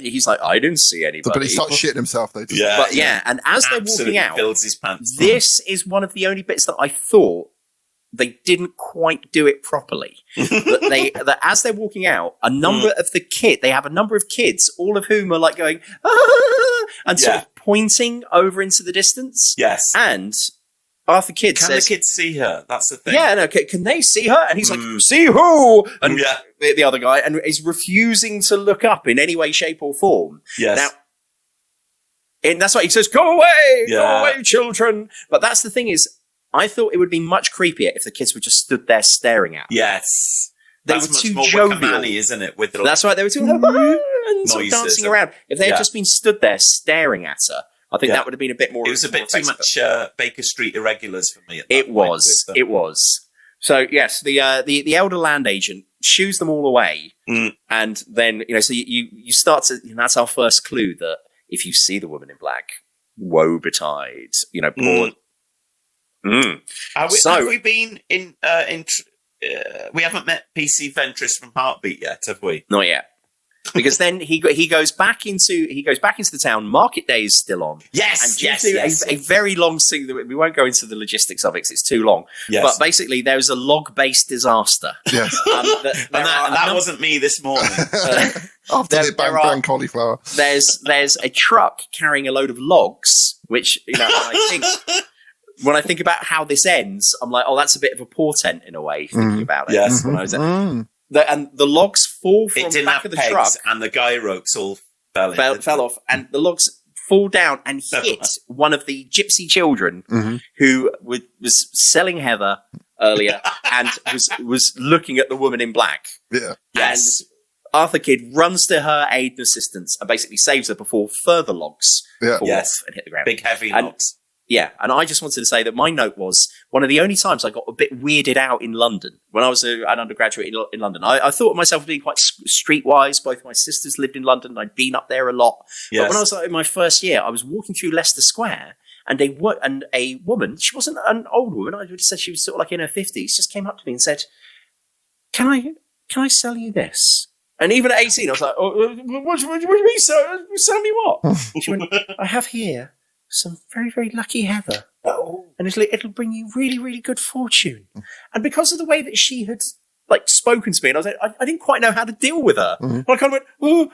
C: he's like, "I didn't see anybody."
D: But he starts shitting himself though.
C: And as they're walking out,
A: fills his pants.
C: This is one of the only bits that I thought they didn't quite do it properly. that as they're walking out, a number of kids, all of whom are like going, and sort of pointing over into the distance.
A: Yes.
C: And Arthur Kidd says,
A: the kids see her? That's the thing.
C: Yeah, no, can they see her? And he's like, see who? And the other guy, and is refusing to look up in any way, shape or form.
A: Yes.
C: Now, and that's why he says, go away, children. But that's the thing is, I thought it would be much creepier if the kids were just stood there staring at them.
A: Yes.
C: That's
A: much
C: too
A: more
C: jovial,
A: isn't it? With
C: that's right. They were too and sort of dancing around. If they had just been stood there staring at her, I think that would have been a bit more.
A: It was a bit too much Baker Street irregulars for me.
C: It was. So yes, the elder land agent shoos them all away, and then so you start to. That's our first clue that if you see the woman in black, woe betide. Poor.
A: Have we been in? We haven't met PC Ventress from Heartbeat yet, have we?
C: Not yet, because then he goes back into the town. Market Day is still on.
A: Yes,
C: and a very long scene. We won't go into the logistics of it because it's too long. Yes. But basically, there's a log-based disaster.
D: Yes,
A: that wasn't me this morning.
D: After the bang cauliflower,
C: there's a truck carrying a load of logs, which when I think about how this ends, I'm like, oh, that's a bit of a portent in a way, thinking about it.
A: Yes.
C: When I was and the logs fall from the back of the truck.
A: And the guy ropes all fell
C: off, and the logs fall down and hit one of the gypsy children who was selling heather earlier and was looking at the woman in black.
D: Yeah.
A: Yes.
C: And Arthur Kidd runs to her aid and assistance and basically saves her before further logs fall off and hit the ground.
A: Big heavy logs.
C: Yeah, and I just wanted to say that my note was one of the only times I got a bit weirded out in London. When I was an undergraduate in London, I thought of myself as being quite streetwise. Both my sisters lived in London, and I'd been up there a lot. Yes. But when I was in my first year, I was walking through Leicester Square, And a woman, she wasn't an old woman, I would have said she was sort of like in her 50s, just came up to me and said, Can I sell you this? And even at 18, I was like, oh, what do you mean, sell me what? She went, I have here some very, very lucky heather. And it'll bring you really, really good fortune. And because of the way that she had spoken to me, and I was like, I didn't quite know how to deal with her. Mm-hmm. I kind of went,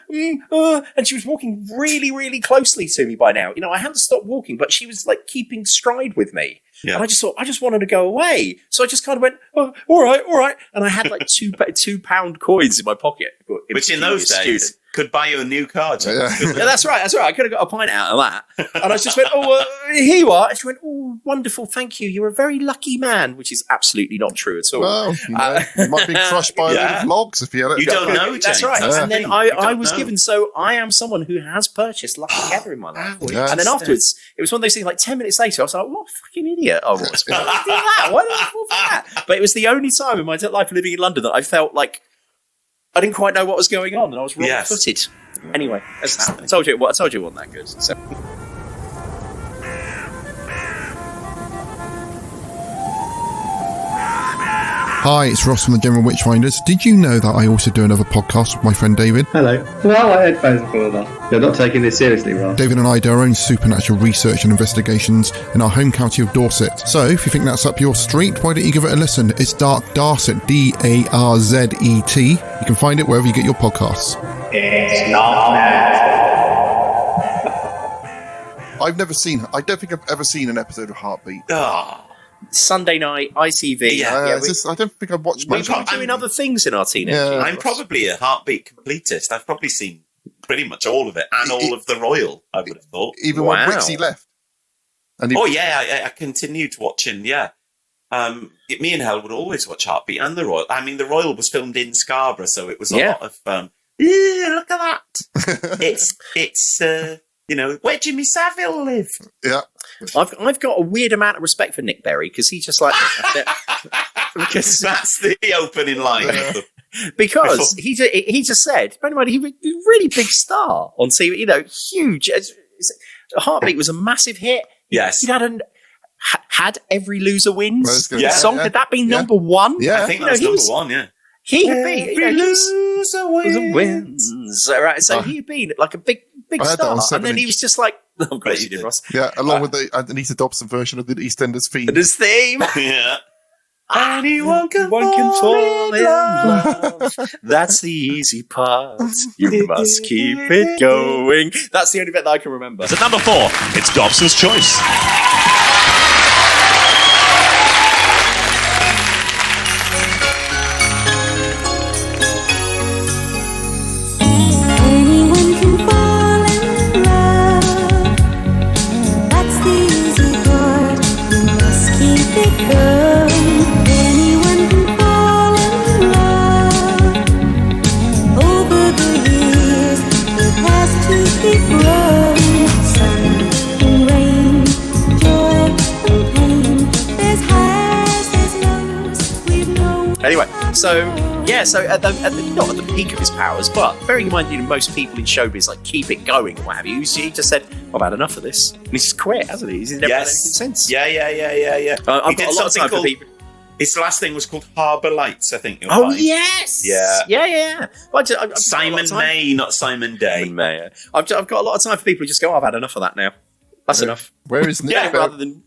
C: and she was walking really, really closely to me by now. You know, I hadn't stopped walking, but she was like keeping stride with me. Yeah. And I just thought, I just wanted to go away. So I just kind of went, oh, all right. And I had like £2 coins in my pocket.
A: Which in those days could buy you a new car.
C: Yeah, that's right. I could have got a pint out of that. And I just went, here you are. And she went, oh, wonderful, thank you. You're a very lucky man, which is absolutely not true at all.
D: Well, you might be crushed by a load of logs if you had it.
A: You don't know,
C: James. That's right. Yeah. And then I was given, so I am someone who has purchased lucky heather in my life. Yes. And then afterwards, it was one of those things, like 10 minutes later, I was like, what a fucking idiot I was. Why did I do that? Why did I fall for that? But it was the only time in my life living in London that I felt like I didn't quite know what was going on, and I was wrong-footed. Yes. Anyway, I told you it wasn't that good. So.
D: Hi, it's Ross from the General Witchfinders. Did you know that I also do another podcast with my friend David?
H: Hello. Well, I headphones before that. You're not taking this seriously, Ross.
D: David and I do our own supernatural research and investigations in our home county of Dorset. So, if you think that's up your street, why don't you give it a listen? It's Dark Darset, Darzet. You can find it wherever you get your podcasts.
H: It's not natural.
D: I don't think I've ever seen an episode of Heartbeat.
C: Sunday night, ITV.
D: I don't think I've watched much.
C: We're doing other things in our teenage years.
A: I'm probably a Heartbeat completist. I've probably seen pretty much all of it, and all of The Royal, I would have thought.
D: Even when Wixie left.
A: I continued watching, me and Hel would always watch Heartbeat and The Royal. I mean, The Royal was filmed in Scarborough, so it was a lot of, look at that. it's where Jimmy Savile lived.
D: Yeah.
C: I've got a weird amount of respect for Nick Berry, because he's just like...
A: because that's the opening line.
C: Because he just said, bear in mind, he was a really big star on TV, huge. Heartbeat was a massive hit.
A: Yes.
C: He had Every Loser Wins
D: song.
C: Had that been number one?
A: Yeah, I think that was number one, yeah.
C: He had been... Every Loser Wins. Right, so he had been like a big star. And then he was just like... Of course you did, Ross.
D: Yeah, along with the Anita Dobson version of the EastEnders theme.
C: This theme.
A: Yeah.
C: Anyone can fall in love. That's the easy part. You must keep it going. That's the only bit that I can remember.
I: At number 4, it's Dobson's Choice.
G: Anyone can fall in love. That's the easy part. You must keep it going. Anyone can fall in love. Over the years, it has to keep growing. Sun and rain, joy and pain. There's highs, there's lows. We've known.
C: Anyway, so not at the peak of his powers, but bearing in mind, most people in showbiz keep it going and what have you. He just said, "I've had enough of this," and he's just quit, hasn't he? He's never done anything since.
A: Yeah.
C: I've got a lot of time for people.
A: His last thing was called Harbour Lights, I think.
C: Yes,
A: yeah.
C: Well,
A: Simon May, not Simon Day.
C: May. I've got a lot of time for people who just go, "I've had enough of that now. That's enough."
D: Where is Nick?
C: Rather than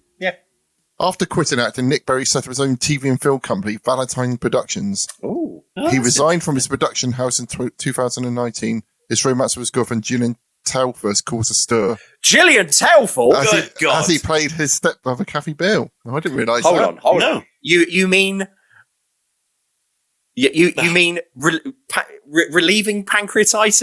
D: After quitting acting, Nick Berry set up his own TV and film company, Valentine Productions.
C: Oh,
D: he resigned from his production house in 2019. His romance with his girlfriend Gillian Telford caused a stir.
C: Gillian Telford?
D: As he played his stepbrother, Kathy Bale. I didn't realise that.
C: Hold on. You mean... You mean relieving pancreatitis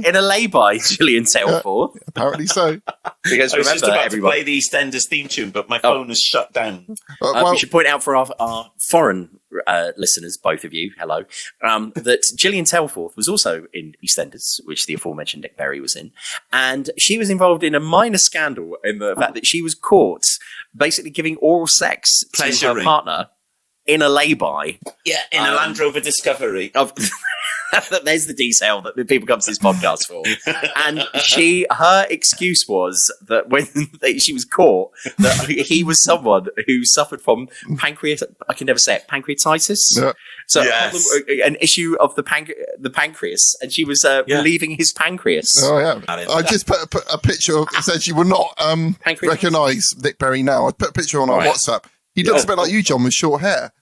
C: in a lay-by, Gillian Telford?
D: Apparently so.
C: Because
A: I was just
C: remember,
A: about to play the EastEnders theme tune, but my phone is shut down.
C: We should point out for our foreign listeners, both of you, hello, that Gillian Telford was also in EastEnders, which the aforementioned Nick Berry was in, and she was involved in a minor scandal in the fact that she was caught basically giving oral sex to her partner in a lay-by.
A: Yeah, in a Land Rover Discovery.
C: There's the detail that people come to this podcast for. And her excuse was that when she was caught, that he was someone who suffered from pancreatitis.
D: Yeah.
C: So
A: Yes.
C: an issue of the pancreas, and she was relieving his pancreas.
D: Oh yeah, I just put a picture of. It says you will not recognise Nick Berry now. I put a picture on our WhatsApp. He looks a bit like you, John, with short hair.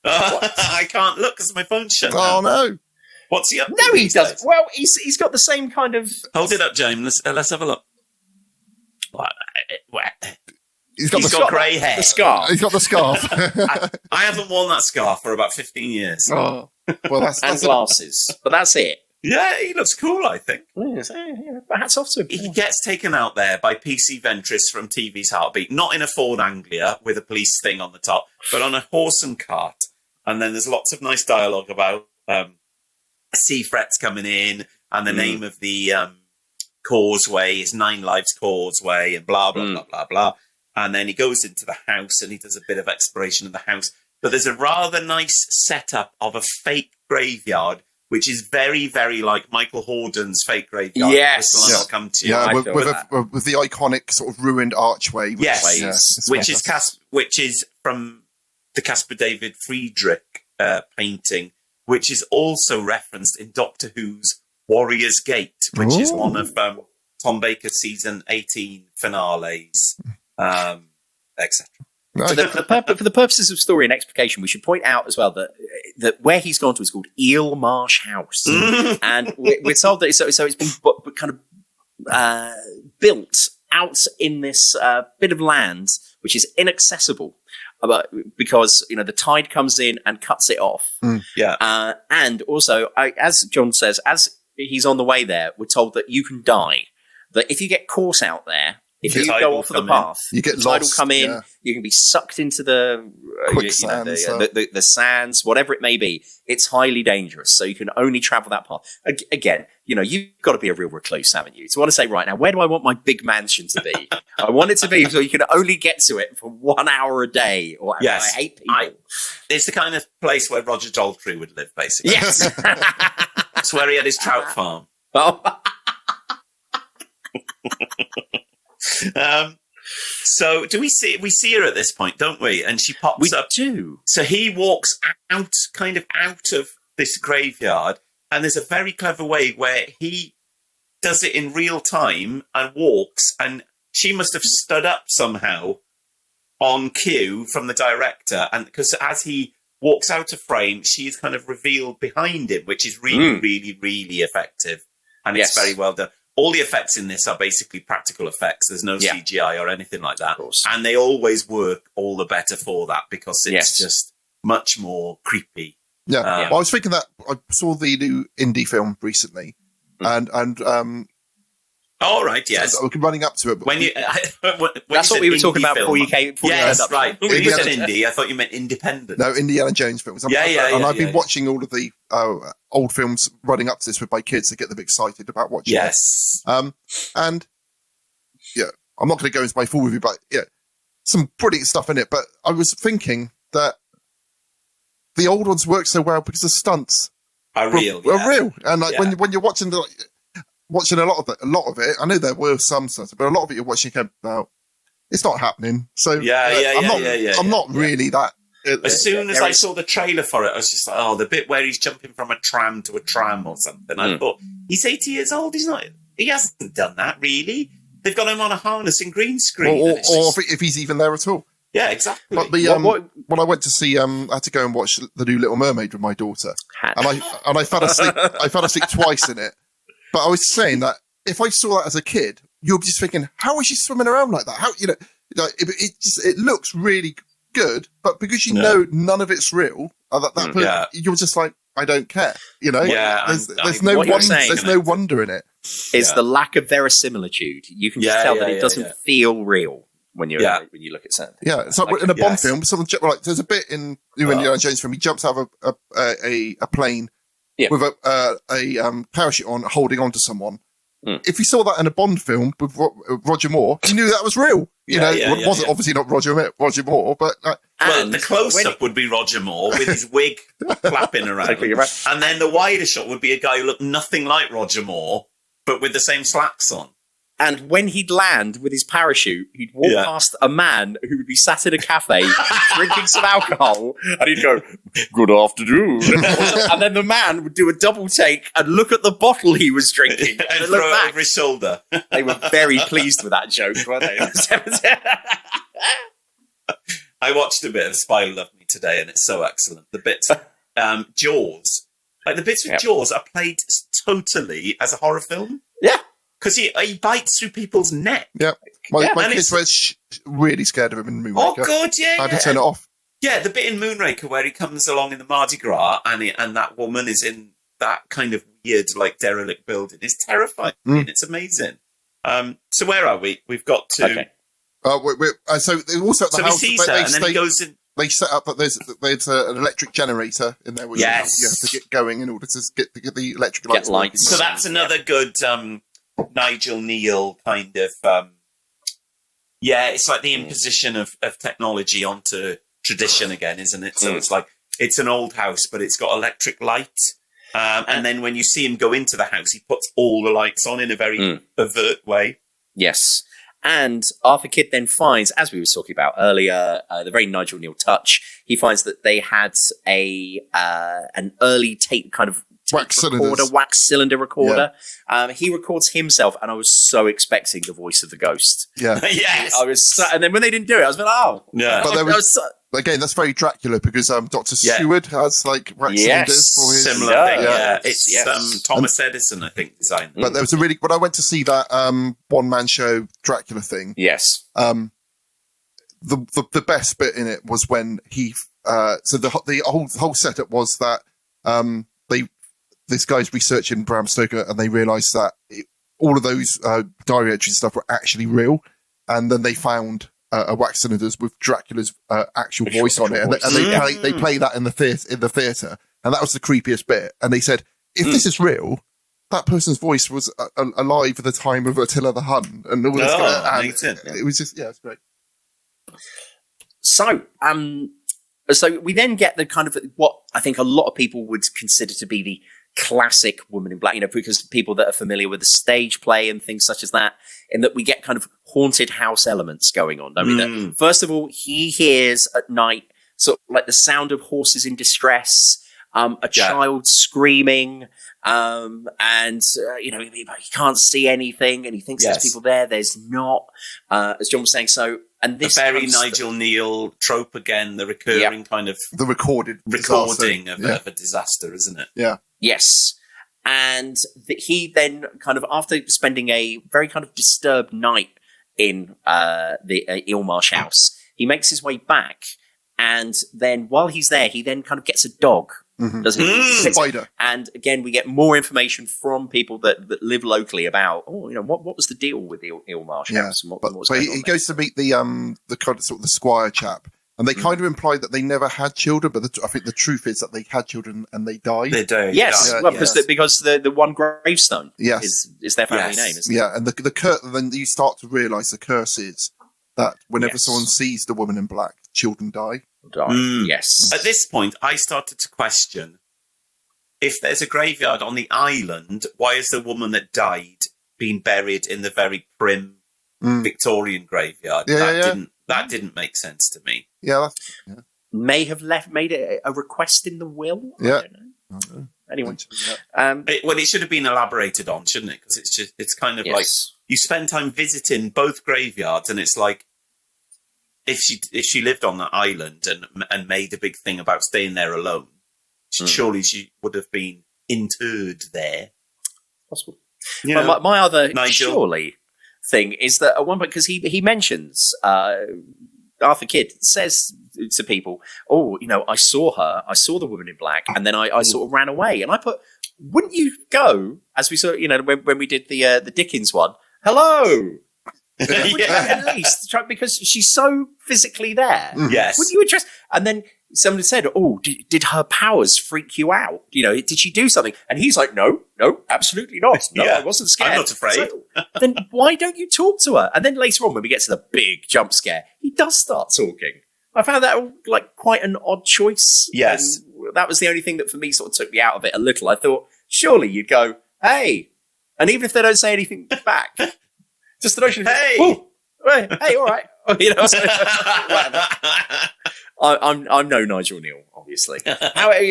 A: I can't look because my phone's shut down.
D: Oh no!
A: What's he up to?
C: No, he
A: these
C: doesn't.
A: days?
C: Well, he's got the same kind of.
A: Hold it up, James. Let's have a look.
D: He's got
A: grey hair.
C: The scarf.
D: He's got the scarf.
A: I haven't worn that scarf for about 15 years.
D: Oh, well, that's
C: and glasses. But that's it.
A: Yeah, he looks cool, I think.
C: Hats off to him.
A: He gets taken out there by PC Ventris from TV's Heartbeat, not in a Ford Anglia with a police thing on the top, but on a horse and cart. And then there's lots of nice dialogue about sea frets coming in and the name of the causeway is 9 Lives Causeway and blah, blah, blah, blah, blah. And then he goes into the house and he does a bit of exploration of the house. But there's a rather nice setup of a fake graveyard, which is very, very like Michael Horden's fake graveyard.
C: Yes.
A: This one I'll come to.
D: Yeah, with the iconic sort of ruined archway.
A: Which is from the Caspar David Friedrich painting, which is also referenced in Doctor Who's Warrior's Gate, which is one of Tom Baker's season 18 finales, etc.
C: For the purposes of story and explication, we should point out as well that where he's gone to is called Eel Marsh House, and we're told that so it's been kind of built out in this bit of land which is inaccessible, because the tide comes in and cuts it off. And also, as John says, as he's on the way there, we're told that you can die. That if you get caught out there. If you go off of the path,
D: you get
C: the tide will
D: lost,
C: come in. You can be sucked into the
D: quicksands,
C: the sands, whatever it may be. It's highly dangerous, so you can only travel that path. Again, you've got to be a real recluse, haven't you? To want to say, right now, where do I want my big mansion to be? I want it to be so you can only get to it for 1 hour a day. Or
A: yes,
C: I hate people.
A: It's the kind of place where Roger Daltrey would live, basically.
C: Yes,
A: it's where he had his trout farm.
C: Oh.
A: So do we see her at this point, don't we? And she pops up.
C: We do.
A: So he walks out of this graveyard, and there's a very clever way where he does it in real time and walks, and she must have stood up somehow on cue from the director, and because as he walks out of frame, she is kind of revealed behind him, which is really, really, really effective, and it's very well done. All the effects in this are basically practical effects. There's no CGI or anything like that. And they always work all the better for that because it's just much more creepy.
D: Yeah. Well, I was thinking that I saw the new indie film recently and
A: all right, yes.
D: So we're running up to it.
A: When
C: that's what we were talking about before you came.
A: Yes, right. When you said indie, I thought you meant independent.
D: No, Indiana Jones films. And I've been watching all of the old films running up to this with my kids to get them excited about watching it. And I'm not going to go into my full review, but some brilliant stuff in it. But I was thinking that the old ones work so well because the stunts
A: are real.
D: And when you're watching watching a lot of it, I know there were some stuff, but a lot of it you're watching, it's not happening. So I'm not really that.
A: As soon as I saw the trailer for it, I was just like, the bit where he's jumping from a tram to a tram or something. I thought, he's 80 years old. He hasn't done that really. They've got him on a harness in green screen.
D: Or if he's even there at all.
A: Yeah, exactly.
D: But when I went to see, I had to go and watch the new Little Mermaid with my daughter, and I fell asleep. I fell asleep twice in it. But I was saying that if I saw that as a kid, you'll be just thinking, how is she swimming around like that? How it looks really good, but because know none of it's real, you're just like, I don't care. There's no wonder in it.
C: It's the lack of verisimilitude. You can just tell that it doesn't feel real when you look at something.
D: Yeah, it's like in a Bond film. There's a bit in Indiana Jones film. He jumps out of a plane with a parachute on, holding on to someone, if you saw that in a Bond film with Roger Moore, you knew that was real. It wasn't obviously not Roger Moore, but
A: well, the close-up would be Roger Moore with his wig flapping around, and then the wider shot would be a guy who looked nothing like Roger Moore, but with the same slacks on.
C: And when he'd land with his parachute, he'd walk past a man who would be sat in a cafe drinking some alcohol, and he'd go, "Good afternoon." And then the man would do a double take and look at the bottle he was drinking
A: and throw it over his shoulder.
C: They were very pleased with that joke, weren't they?
A: I watched a bit of Spy Who Loved Me today, and it's so excellent. The bits, Jaws, like the bits with Jaws are played totally as a horror film.
C: Yeah.
A: Because he bites through people's neck.
D: Yeah. My kids were really scared of him in Moonraker.
A: Oh, God, yeah.
D: I had to turn it off. Yeah,
A: the bit in Moonraker where he comes along in the Mardi Gras and that woman is in that kind of weird, like, derelict building is terrifying. It's amazing. So where are we? We've got to...
D: Okay. So also at the house...
A: he sees her, and then he goes in...
D: They set up that there's an electric generator in there. Where you have to get going in order to get the electric lights.
A: So that's another good... Nigel Kneale kind of, it's like the imposition of technology onto tradition again, isn't it? So it's like, it's an old house, but it's got electric light. And then when you see him go into the house, he puts all the lights on in a very overt way.
C: Yes. And Arthur Kidd then finds, as we were talking about earlier, the very Nigel Kneale touch, he finds that they had an early tape kind of wax cylinder recorder. Yeah. He records himself, and I was so expecting the voice of the ghost.
D: Yeah,
A: yes.
C: I was, and then when they didn't do it, I was like, oh,
A: yeah.
D: But there was again, that's very Dracula because Dr. Stewart has like wax cylinders for his
A: similar thing. Yeah, it's Thomas Edison, I think, designed them.
D: But there was when I went to see that one man show Dracula thing.
C: Yes.
D: The best bit in it was when he so the whole setup was that this guy's researching Bram Stoker, and they realised that all of those diary entries and stuff were actually real. And then they found a wax cylinders with Dracula's actual voice on it, and they play that in the theatre, and that was the creepiest bit. And they said, if this is real, that person's voice was alive at the time of Attila the Hun, and all this. It was just it's great.
C: So, so we then get the kind of what I think a lot of people would consider to be the classic Woman in Black, because people that are familiar with the stage play and things such as that, in that we get kind of haunted house elements going on, don't we? That, first of all, he hears at night sort of like the sound of horses in distress, a child screaming, and he can't see anything, and he thinks there's people there. There's not, as John was saying. So, and this
A: the very Nigel Kneale trope again, the recurring kind of
D: the recording
A: of a disaster, isn't it?
D: Yeah.
C: Yes. And he then kind of, after spending a very kind of disturbed night in the Ilmarsh house, he makes his way back. And then while he's there, he then kind of gets a dog. Doesn't he?
D: Spider.
C: And again, we get more information from people that live locally about, what was the deal with the Ilmarsh house? And what was
D: he goes to meet the kind of sort of the squire chap. And they kind of imply that they never had children, but I think the truth is that they had children and they died.
A: They do.
C: Yes, because the one gravestone is their family name, isn't it?
D: Yeah, and then you start to realise the curse is that whenever someone sees the Woman in Black, children die.
C: Yes.
A: At this point, I started to question, if there's a graveyard on the island, why is the woman that died being buried in the very prim Victorian graveyard? That didn't make sense to me.
D: Yeah.
C: May have made it a request in the will.
D: Yeah.
C: I don't know. Anyway,
A: it should have been elaborated on, shouldn't it? Because it's kind of like you spend time visiting both graveyards, and it's like if she lived on that island and made a big thing about staying there alone, surely she would have been interred there.
C: Possible. My other surely thing is that at one point, because he mentions Arthur Kidd says to people, I saw the Woman in Black, and then I sort of ran away. And I put, wouldn't you go, as we saw, when we did the Dickens one, hello, Wouldn't you at least try, because she's so physically there?
A: Yes.
C: Wouldn't you address? And then somebody said, "Oh, did her powers freak you out? Did she do something?" And he's like, "No, absolutely not. No, I wasn't scared.
A: I'm not afraid."
C: So, then why don't you talk to her? And then later on, when we get to the big jump scare, he does start talking. I found that like quite an odd choice.
A: Yes.
C: And that was the only thing that for me sort of took me out of it a little. I thought, surely you'd go, "Hey," and even if they don't say anything back, just the notion of,
A: "Hey,
C: hey, all right." Whatever. I'm no Nigel Kneale, obviously.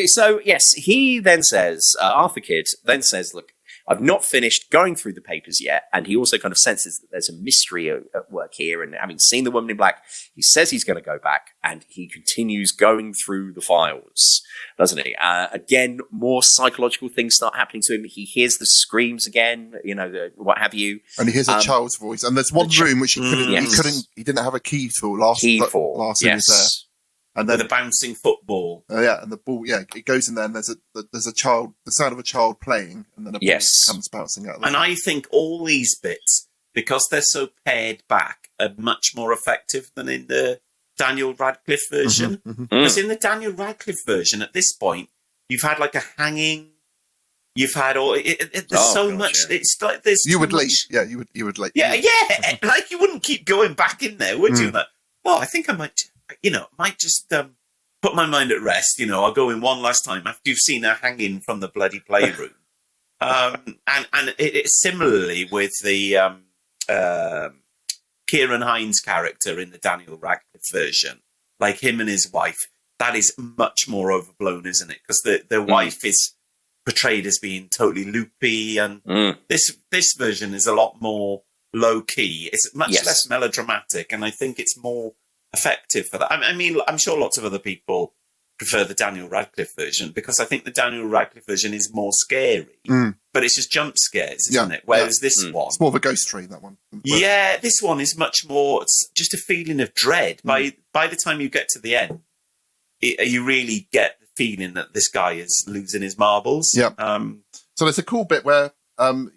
C: So yes, he then says, Arthur Kidd then says, "Look, I've not finished going through the papers yet," and he also kind of senses that there's a mystery at work here. And having seen the woman in black, he says he's going to go back, and he continues going through the files, doesn't he? Again, more psychological things start happening to him. He hears the screams again, what have you,
D: and he hears a child's voice. And there's one room which he didn't have a key for last time he was there. And then
A: with a bouncing football.
D: And the ball, it goes in there, and there's a child, the sound of a child playing, and then a ball comes bouncing out of
A: And I think all these bits, because they're so pared back, are much more effective than in the Daniel Radcliffe version. Because in the Daniel Radcliffe version, at this point, you've had like a hanging, you've had there's so much. It's like there's
D: you would leave. Yeah, you would leave.
A: Yeah, like you wouldn't keep going back in there, would you? Like, I think I might. Might just put my mind at rest. I'll go in one last time after you've seen her hanging from the bloody playroom. And it's similarly with the Kieran Hines character in the Daniel Radcliffe version, like him and his wife. That is much more overblown, isn't it? Because the wife is portrayed as being totally loopy, and this version is a lot more low key. It's much less melodramatic, and I think it's more effective for that. I mean, I'm sure lots of other people prefer the Daniel Radcliffe version, because I think the Daniel Radcliffe version is more scary, but it's just jump scares, isn't it? Whereas this one,
D: it's more of a ghost train, that one.
A: Yeah, this one is much more. It's just a feeling of dread. By the time you get to the end, you really get the feeling that this guy is losing his marbles.
D: Yeah. So there's a cool bit where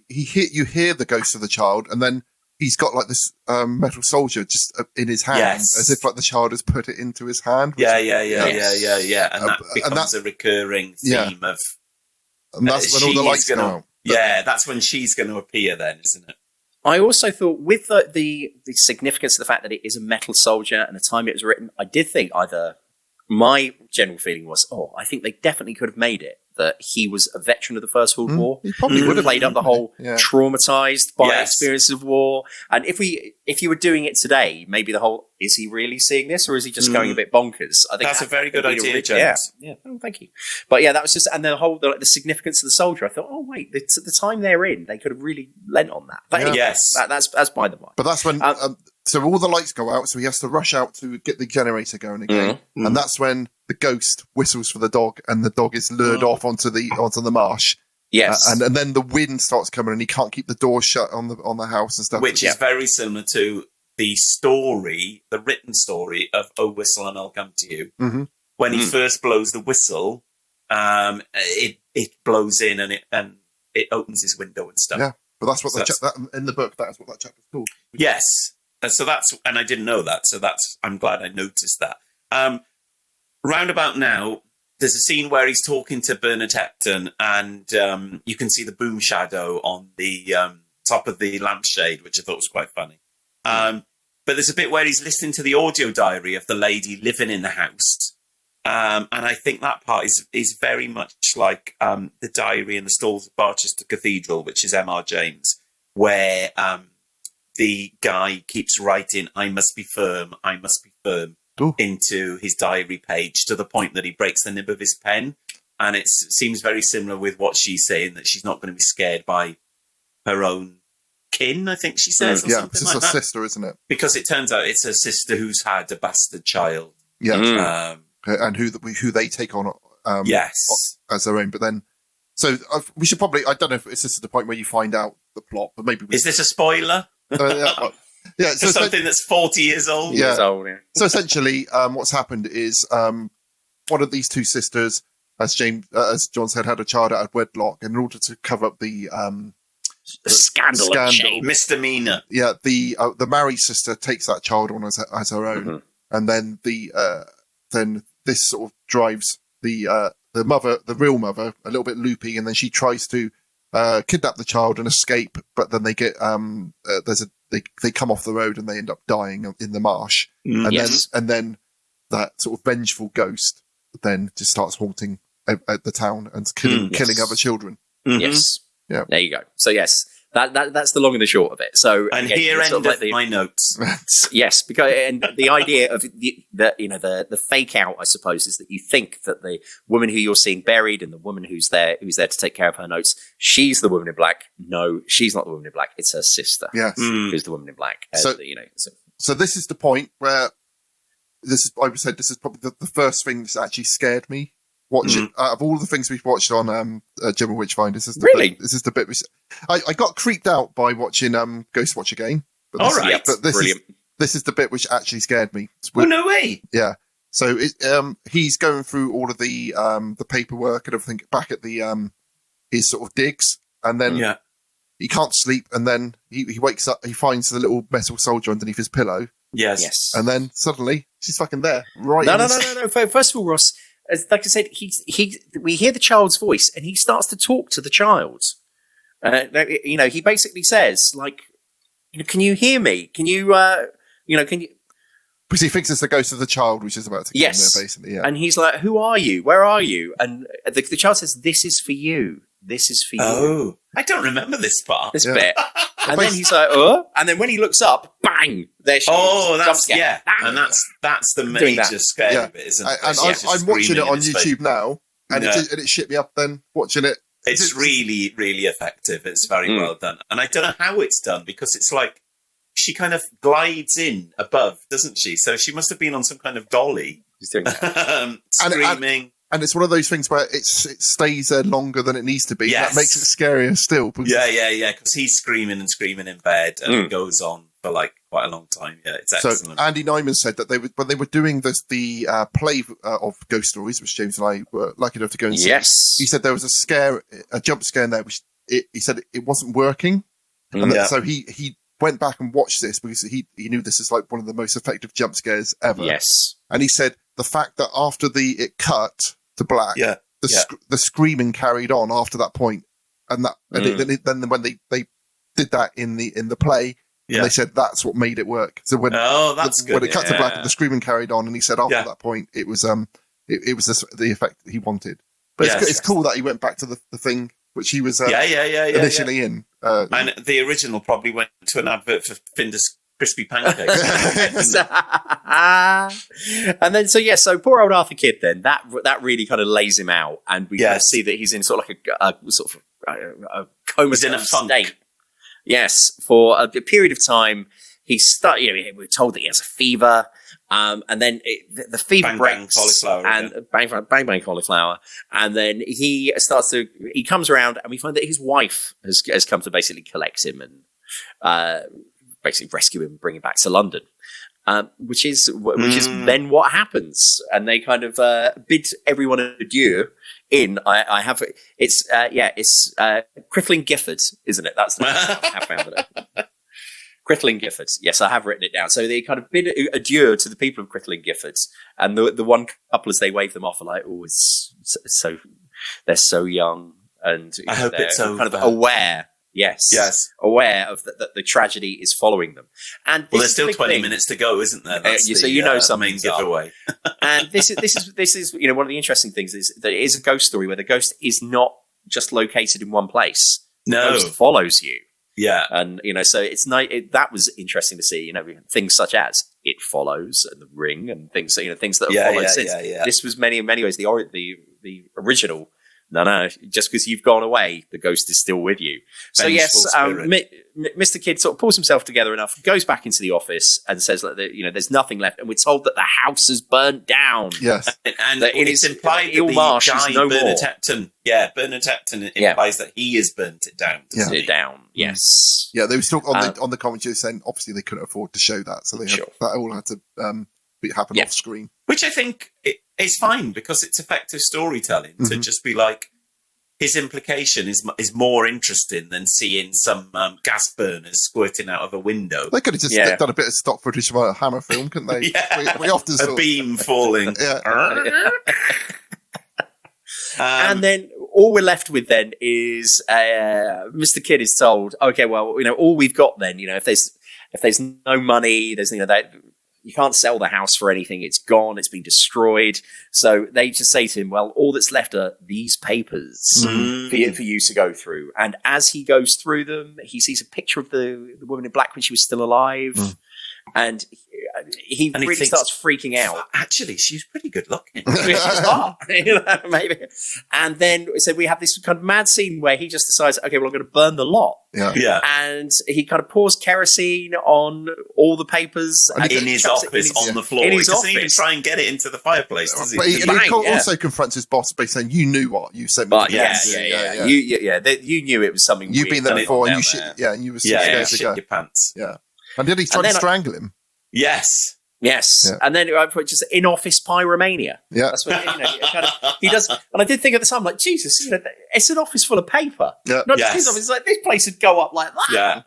D: you hear the ghost of the child, and then he's got like this metal soldier just in his hand, as if like the child has put it into his hand.
A: Yeah. And that becomes a recurring theme of.
D: And that's when all the lights go out.
A: Yeah, that's when she's going to appear then, isn't it?
C: I also thought, with the significance of the fact that it is a metal soldier and the time it was written, I did think my general feeling was, I think they definitely could have made it that he was a veteran of the First World War.
D: He probably would have
C: played up the whole traumatized by experiences of war. And if you were doing it today, maybe the whole, is he really seeing this, or is he just going a bit bonkers? I think
A: that's a very good idea, James.
C: Yeah. Oh, thank you. But yeah, that was just, and the whole the significance of the soldier. I thought, wait, the time they're in, they could have really lent on that. But that's by the by.
D: But that's when so all the lights go out, so he has to rush out to get the generator going again, and that's when the ghost whistles for the dog, and the dog is lured off onto the marsh.
C: Yes,
D: and then the wind starts coming, and he can't keep the door shut on the house and stuff.
A: Which is very similar to the story, the written story of "Oh Whistle and I'll Come to You." Mm-hmm. When he first blows the whistle, it blows in and it opens his window and stuff.
D: Yeah, but that's what in the book. That is what that chapter's called.
A: Yes, so and I didn't know that. So I'm glad I noticed that. Roundabout now, there's a scene where he's talking to Bernard Hepton, and you can see the boom shadow on the top of the lampshade, which I thought was quite funny. But there's a bit where he's listening to the audio diary of the lady living in the house. And I think that part is very much like the diary in the stalls of Barchester Cathedral, which is M.R. James, where the guy keeps writing, I must be firm, into his diary page, to the point that he breaks the nib of his pen. And it seems very similar with what she's saying, that she's not going to be scared by her own kin, I think she says, or something like that.
D: It's a sister, isn't it?
A: Because it turns out it's a sister who's had a bastard child.
D: Yeah. And who they take on as their own. But then, so we should probably, I don't know if this is the point where you find out the plot, but maybe...
A: Is this a spoiler?
D: Yeah, so
A: something that's 40 years old.
D: Yeah. So essentially, what's happened is one of these two sisters, as John said, had a child out of wedlock, and in order to cover up the
C: A scandal and shame.
A: Misdemeanor.
D: Yeah, the married sister takes that child on as her own, and then then this sort of drives the mother, the real mother, a little bit loopy, and then she tries to kidnap the child and escape, but then they get they come off the road and they end up dying in the marsh, and then that sort of vengeful ghost then just starts haunting at the town and killing other children.
C: Yes.
D: Yeah.
C: There you go. So yes, that's the long and the short of it. So
A: And
C: again,
A: here
C: sort of
A: endeth
C: like
A: my notes.
C: yes, because and the idea of the fake out, I suppose, is that you think that the woman who you're seeing buried and the woman who's there to take care of her notes, she's the woman in black. No, she's not the woman in black. It's her sister.
D: Yes.
C: Who's the woman in black.
D: So this is the point where I would say this is probably the first thing that's actually scared me. Watching out of all the things we've watched on General Witchfinder, this is the bit. I got creeped out by watching Ghost Watch again. But
A: All right,
C: brilliant.
D: This is the bit which actually scared me.
A: Oh, no way.
D: Yeah. So he's going through all of the paperwork and everything back at the his sort of digs, and then he can't sleep, and then he wakes up. He finds the little metal soldier underneath his pillow.
A: Yes.
D: And then suddenly she's fucking there. Right.
C: No. First of all, Ross, like I said, we hear the child's voice, and he starts to talk to the child. He basically says, like, can you hear me? Can you, can you?
D: Because he thinks it's the ghost of the child, which is about to come there, basically. Yeah.
C: And he's like, "Who are you? Where are you?" And the child says, "This is for you. This is for you."
A: Oh, I don't remember this part.
C: This bit. And then he's like, "Oh!" And then when he looks up, bang! There she is.
A: Oh, that's
C: Jump scare. Bang.
A: and that's the major scary bit, isn't it?
D: And I'm watching it on YouTube now, and it shit me up. Then watching it,
A: it's really, really effective. It's very well done, and I don't know how it's done because it's like she kind of glides in above, doesn't she? So she must have been on some kind of dolly, screaming.
D: And it's one of those things where it stays there longer than it needs to be.
A: Yes.
D: That makes it scarier still.
A: Yeah. Because he's screaming and screaming in bed, and it goes on for like quite a long time. Yeah, it's excellent. So
D: Andy Nyman said that when they were doing the play of Ghost Stories, which James and I were lucky enough to go and see.
C: Yes.
D: He said there was a jump scare in there, which he said it wasn't working, and so he went back and watched this because he knew this is like one of the most effective jump scares ever.
C: Yes.
D: And he said the fact that after it cut to black, the screaming carried on after that point, and then when they did that in the play, and they said that's what made it work. So when when it cut to black, the screaming carried on, and he said after that point it was it was the effect he wanted. But it's cool that he went back to the thing which he was initially in.
A: And the original probably went to an advert for Finder's crispy pancakes.
C: And then, so poor old Arthur Kidd, then, that really kind of lays him out, and we kind of see that he's in sort of like a comatose state. Yes, for a period of time. We're told that he has a fever, and then the fever breaks, bang cauliflower, and then he comes around, and we find that his wife has come to basically collect him and basically rescue him and bring him back to London, which is then what happens, and they kind of bid everyone adieu. It's Crythin Gifford, isn't it? That's the name I have found it. Crythin Gifford. Yes, I have written it down. So they kind of bid adieu to the people of Crythin Gifford, and the one couple as they wave them off are like, "Oh, it's so they're so young," and
A: I hope it's
C: kind of aware. Yes. Aware of that the tragedy is following them, and
A: there's still 20 minutes to go, isn't there? That's
C: something's giveaway. And this is one of the interesting things is that it is a ghost story where the ghost is not just located in one place.
A: No,
C: the ghost follows you.
A: Yeah,
C: and so it's that was interesting to see. Things such as It Follows and The Ring and things. Things that have followed since. This was in many ways the original. No, just because you've gone away, the ghost is still with you. So Mr. Kidd sort of pulls himself together enough, goes back into the office and says that there's nothing left, and we're told that the house has burnt down.
D: Yes,
A: and it's implied that the guy Bernard Hepton, Bernard Hepton implies that he has burnt it down.
C: Yes.
D: Yeah, they were still on the commentary saying obviously they couldn't afford to show that, so that all had to happen off screen.
A: Which I think is fine because it's effective storytelling to just be like, his implication is more interesting than seeing some gas burners squirting out of a window.
D: They could have just done a bit of stock footage of a Hammer film, couldn't they? We often
A: a beam falling.
C: And then all we're left with then is Mr. Kidd is told, okay, well, all we've got then, if there's no money, there's that you can't sell the house for anything. It's gone. It's been destroyed. So they just say to him, well, all that's left are these papers for you to go through. And as he goes through them, he sees a picture of the woman in black when she was still alive. And he really starts freaking out.
A: Actually, she's pretty good looking.
C: Maybe. And then so we have this kind of mad scene where he just decides, okay, well, I'm going to burn the lot.
A: Yeah.
C: And he kind of pours kerosene on all the papers.
A: And in his office on the floor.
C: In his
A: he doesn't
C: office.
A: even try and get it into the fireplace, does he?
D: But he also confronts his boss by saying, "You knew what you sent me."
C: But you knew it was something.
D: You've been there before, and
C: and
D: you were scared to go.
A: Your pants.
D: Yeah. And did he try to strangle him?
A: Yes.
C: Yes, and then I put just in-office pyromania.
D: Yeah,
C: that's what he does. And I did think at the time, like, Jesus, it's an office full of paper.
D: Yeah.
C: Not just his office. It's like this place would go up like that.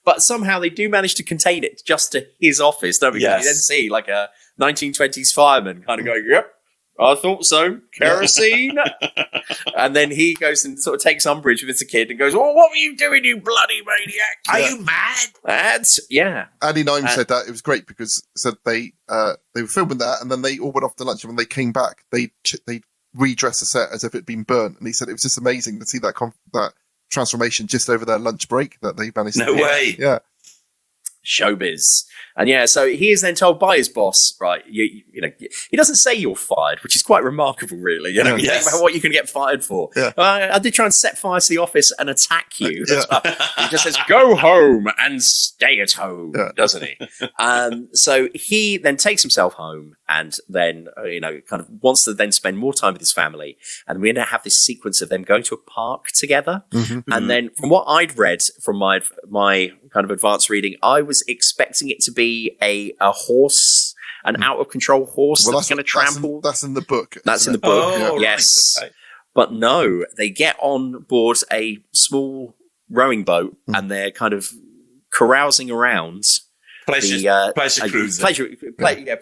C: But somehow they do manage to contain it just to his office. Don't we? You then see like a 1920s fireman kind of going, "Yep, I thought so. Kerosene." And then he goes and sort of takes umbrage with the kid and goes, "Oh, what were you doing, you bloody maniac? Are you mad?"
D: Andy Nyme said that it was great because said they were filming that and then they all went off to lunch, and when they came back, they redressed the set as if it'd been burnt, and he said it was just amazing to see that transformation just over their lunch break that they managed.
A: No way.
D: Yeah.
C: Showbiz. And so he is then told by his boss, right, he doesn't say you're fired, which is quite remarkable, really. You think about what you can get fired for.
D: Yeah.
C: I did try and set fire to the office and attack you. He just says, go home and stay at home, doesn't he? So he then takes himself home and then, kind of wants to then spend more time with his family. And we now have this sequence of them going to a park together. Mm-hmm. And then from what I'd read from my kind of advanced reading, I was expecting it to be a horse, an out of control horse that's going to trample.
D: That's in the book.
C: That's in the book. Yes. Right. Okay. But no, they get on board a small rowing boat and they're kind of carousing around.
A: Pleasure cruising.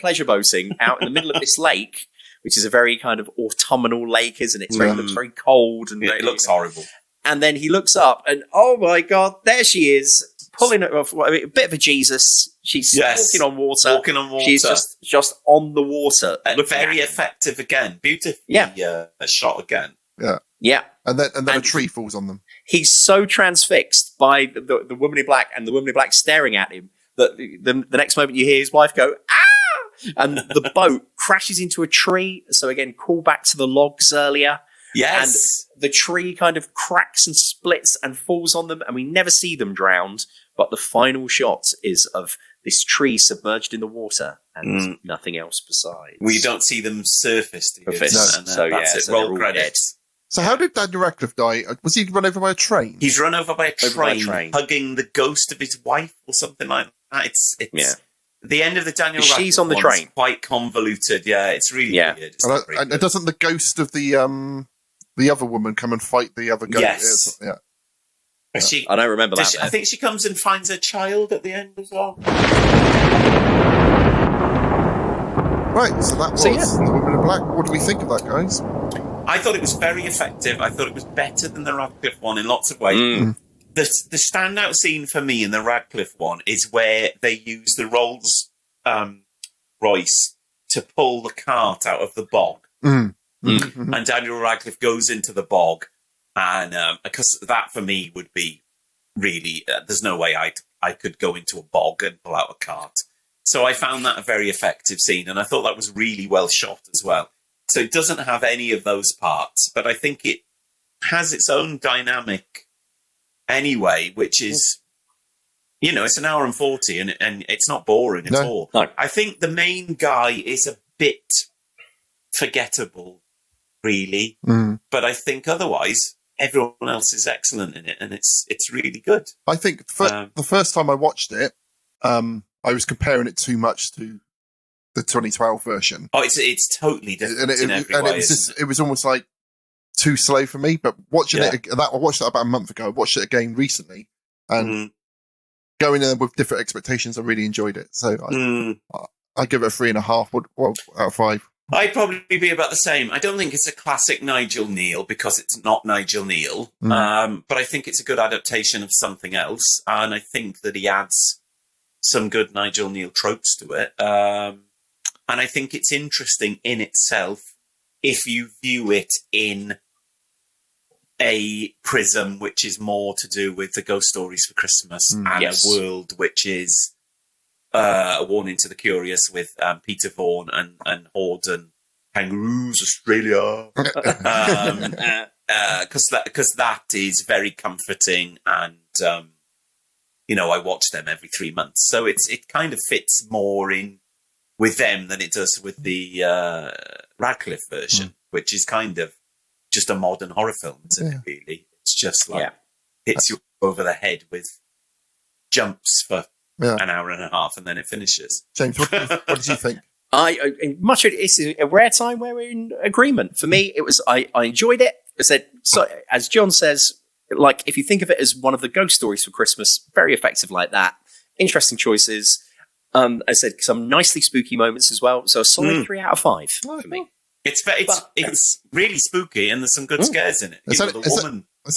C: Pleasure boating out in the middle of this lake, which is a very kind of autumnal lake, isn't it? It looks very cold. And
A: it looks horrible.
C: And then he looks up and, oh my God, there she is. Pulling it off, a bit of a Jesus. She's walking on water. She's just on the water.
A: Very effective again. Beautifully shot again.
D: Yeah.
C: Yeah.
D: And then a tree falls on them.
C: He's so transfixed by the woman in black and the woman in black staring at him that the next moment you hear his wife go, ah! And the boat crashes into a tree. So again, call back to the logs earlier.
A: Yes.
C: And the tree kind of cracks and splits and falls on them, and we never see them drowned. But the final shot is of this tree submerged in the water and nothing else beside.
A: We don't see them surfaced.
C: So
A: roll credits.
D: So how did Daniel Radcliffe die? Was he run over by a train?
A: He's run over by a train, hugging the ghost of his wife or something like that. It's the end of the Daniel Radcliffe.
C: She's on the train.
A: Quite convoluted. Yeah, it's really weird.
D: And doesn't the ghost of the other woman come and fight the other ghost?
A: Yes.
D: Yeah.
C: I don't remember that.
A: I think she comes and finds her child at the end as well.
D: Right, so that was The Woman in Black. What do we think of that, guys?
A: I thought it was very effective. I thought it was better than the Radcliffe one in lots of ways. The standout scene for me in the Radcliffe one is where they use the Rolls Royce to pull the cart out of the bog. And Daniel Radcliffe goes into the bog. And because that for me would be really, there's no way I could go into a bog and pull out a cart. So I found that a very effective scene, and I thought that was really well shot as well. So it doesn't have any of those parts, but I think it has its own dynamic anyway, which is, it's an hour and 40, and it's not boring at all.
C: No.
A: I think the main guy is a bit forgettable, really, but I think otherwise everyone else is excellent in it, and it's really good.
D: I think the first time I watched it, I was comparing it too much to the 2012 version.
A: Oh, it's totally different in every way.
D: It was almost like too slow for me. But watching I watched that about a month ago. I watched it again recently, and going in with different expectations, I really enjoyed it. So I give it a 3.5 out of 5.
A: I'd probably be about the same. I don't think it's a classic Nigel Kneale because it's not Nigel Kneale, but I think it's a good adaptation of something else, and I think that he adds some good Nigel Kneale tropes to it. And I think it's interesting in itself if you view it in a prism which is more to do with the ghost stories for Christmas and a world which is a warning to the curious with Peter Vaughan and Horde and Kangaroos Australia, because that is very comforting, and I watch them every 3 months, so it kind of fits more in with them than it does with the Radcliffe version, which is kind of just a modern horror film, isn't it? Really, it's just like hits you over the head with jumps for an hour and a half, and then it finishes.
D: James, what did you think?
C: Much of it is a rare time where we're in agreement. For me, it was I enjoyed it. I said, so, as John says, like if you think of it as one of the ghost stories for Christmas, very effective like that. Interesting choices. I said some nicely spooky moments as well. So a solid 3 out of 5 for me.
A: It's really spooky, and there's some good scares in it.
D: Has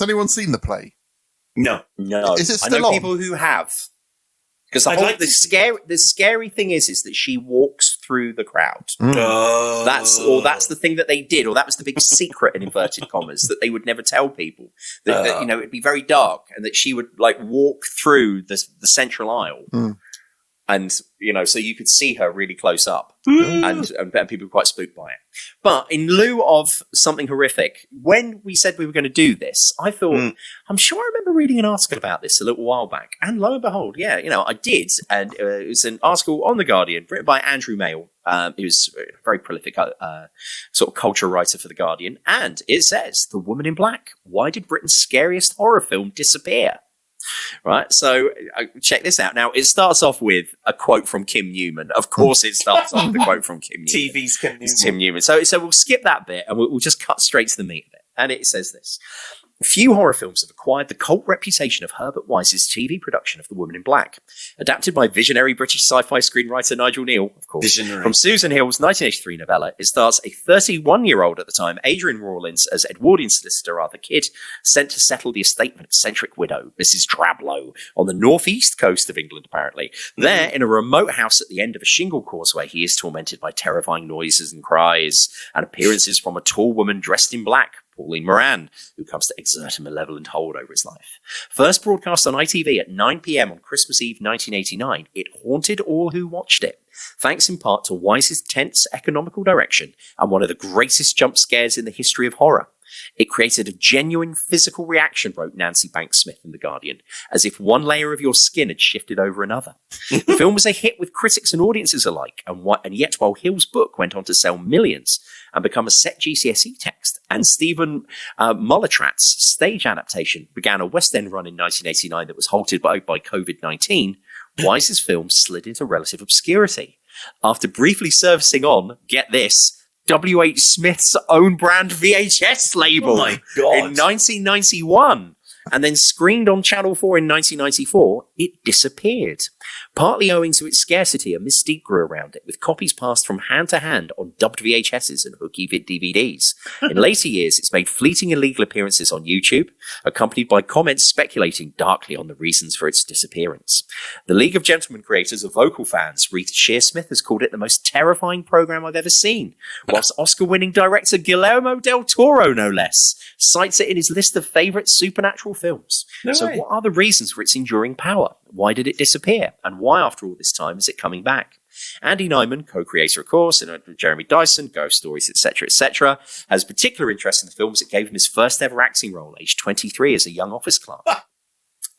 D: anyone seen the play?
A: No.
D: Is it still
C: I know
D: on?
C: people who have. Because the scary thing is that she walks through the crowd. That's the thing that they did, or that was the big secret in inverted commas that they would never tell people. That it'd be very dark, and that she would like walk through the central aisle, and so you could see her really close up, and people were quite spooked by it. But in lieu of something horrific, when we said we were going to do this, I thought, I'm sure I remember reading an article about this a little while back, and lo and behold, I did, and it was an article on The Guardian written by Andrew Mail, who's a very prolific sort of culture writer for The Guardian, and it says, "The Woman in Black, why did Britain's scariest horror film disappear?" Right, so check this out. Now, it starts off with a quote from Kim Newman. Of course, it starts off with a quote from Kim Newman.
A: TV's Kim Newman.
C: It's Tim Newman. So we'll skip that bit, and we'll just cut straight to the meat of it. And it says this. Few horror films have acquired the cult reputation of Herbert Wise's TV production of The Woman in Black. Adapted by visionary British sci-fi screenwriter Nigel Kneale, of course, from Susan Hill's 1983 novella, it stars a 31-year-old at the time, Adrian Rawlins, as Edwardian solicitor Arthur Kidd, sent to settle the estate of an eccentric widow, Mrs Drablow, on the northeast coast of England, apparently. There, in a remote house at the end of a shingle causeway, he is tormented by terrifying noises and cries, and appearances from a tall woman dressed in black, Pauline Moran, who comes to exert a malevolent hold over his life. First broadcast on ITV at 9 p.m. on Christmas Eve 1989, it haunted all who watched it, thanks in part to Wise's tense economical direction and one of the greatest jump scares in the history of horror. It created a genuine physical reaction, wrote Nancy Banks-Smith in The Guardian, as if one layer of your skin had shifted over another. The film was a hit with critics and audiences alike, and yet while Hill's book went on to sell millions and become a set GCSE text, and Stephen Molletrat's stage adaptation began a West End run in 1989 that was halted by COVID-19, Wise's film slid into relative obscurity. After briefly servicing on, get this, W.H. Smith's own brand VHS label in 1991, and then screened on Channel 4 in 1994, it disappeared. Partly owing to its scarcity, a mystique grew around it, with copies passed from hand to hand on dubbed VHSs and hooky DVDs. In later years, it's made fleeting illegal appearances on YouTube, accompanied by comments speculating darkly on the reasons for its disappearance. The League of Gentlemen creators of vocal fans, Reith Shearsmith, has called it the most terrifying program I've ever seen, whilst Oscar-winning director Guillermo del Toro, no less, cites it in his list of favourite supernatural films. What are the reasons for its enduring power? Why did it disappear? And why, after all this time, is it coming back? Andy Nyman, co-creator, of course, and Jeremy Dyson, Ghost Stories, etc., has particular interest in the film as it gave him his first ever acting role, aged 23, as a young office clerk.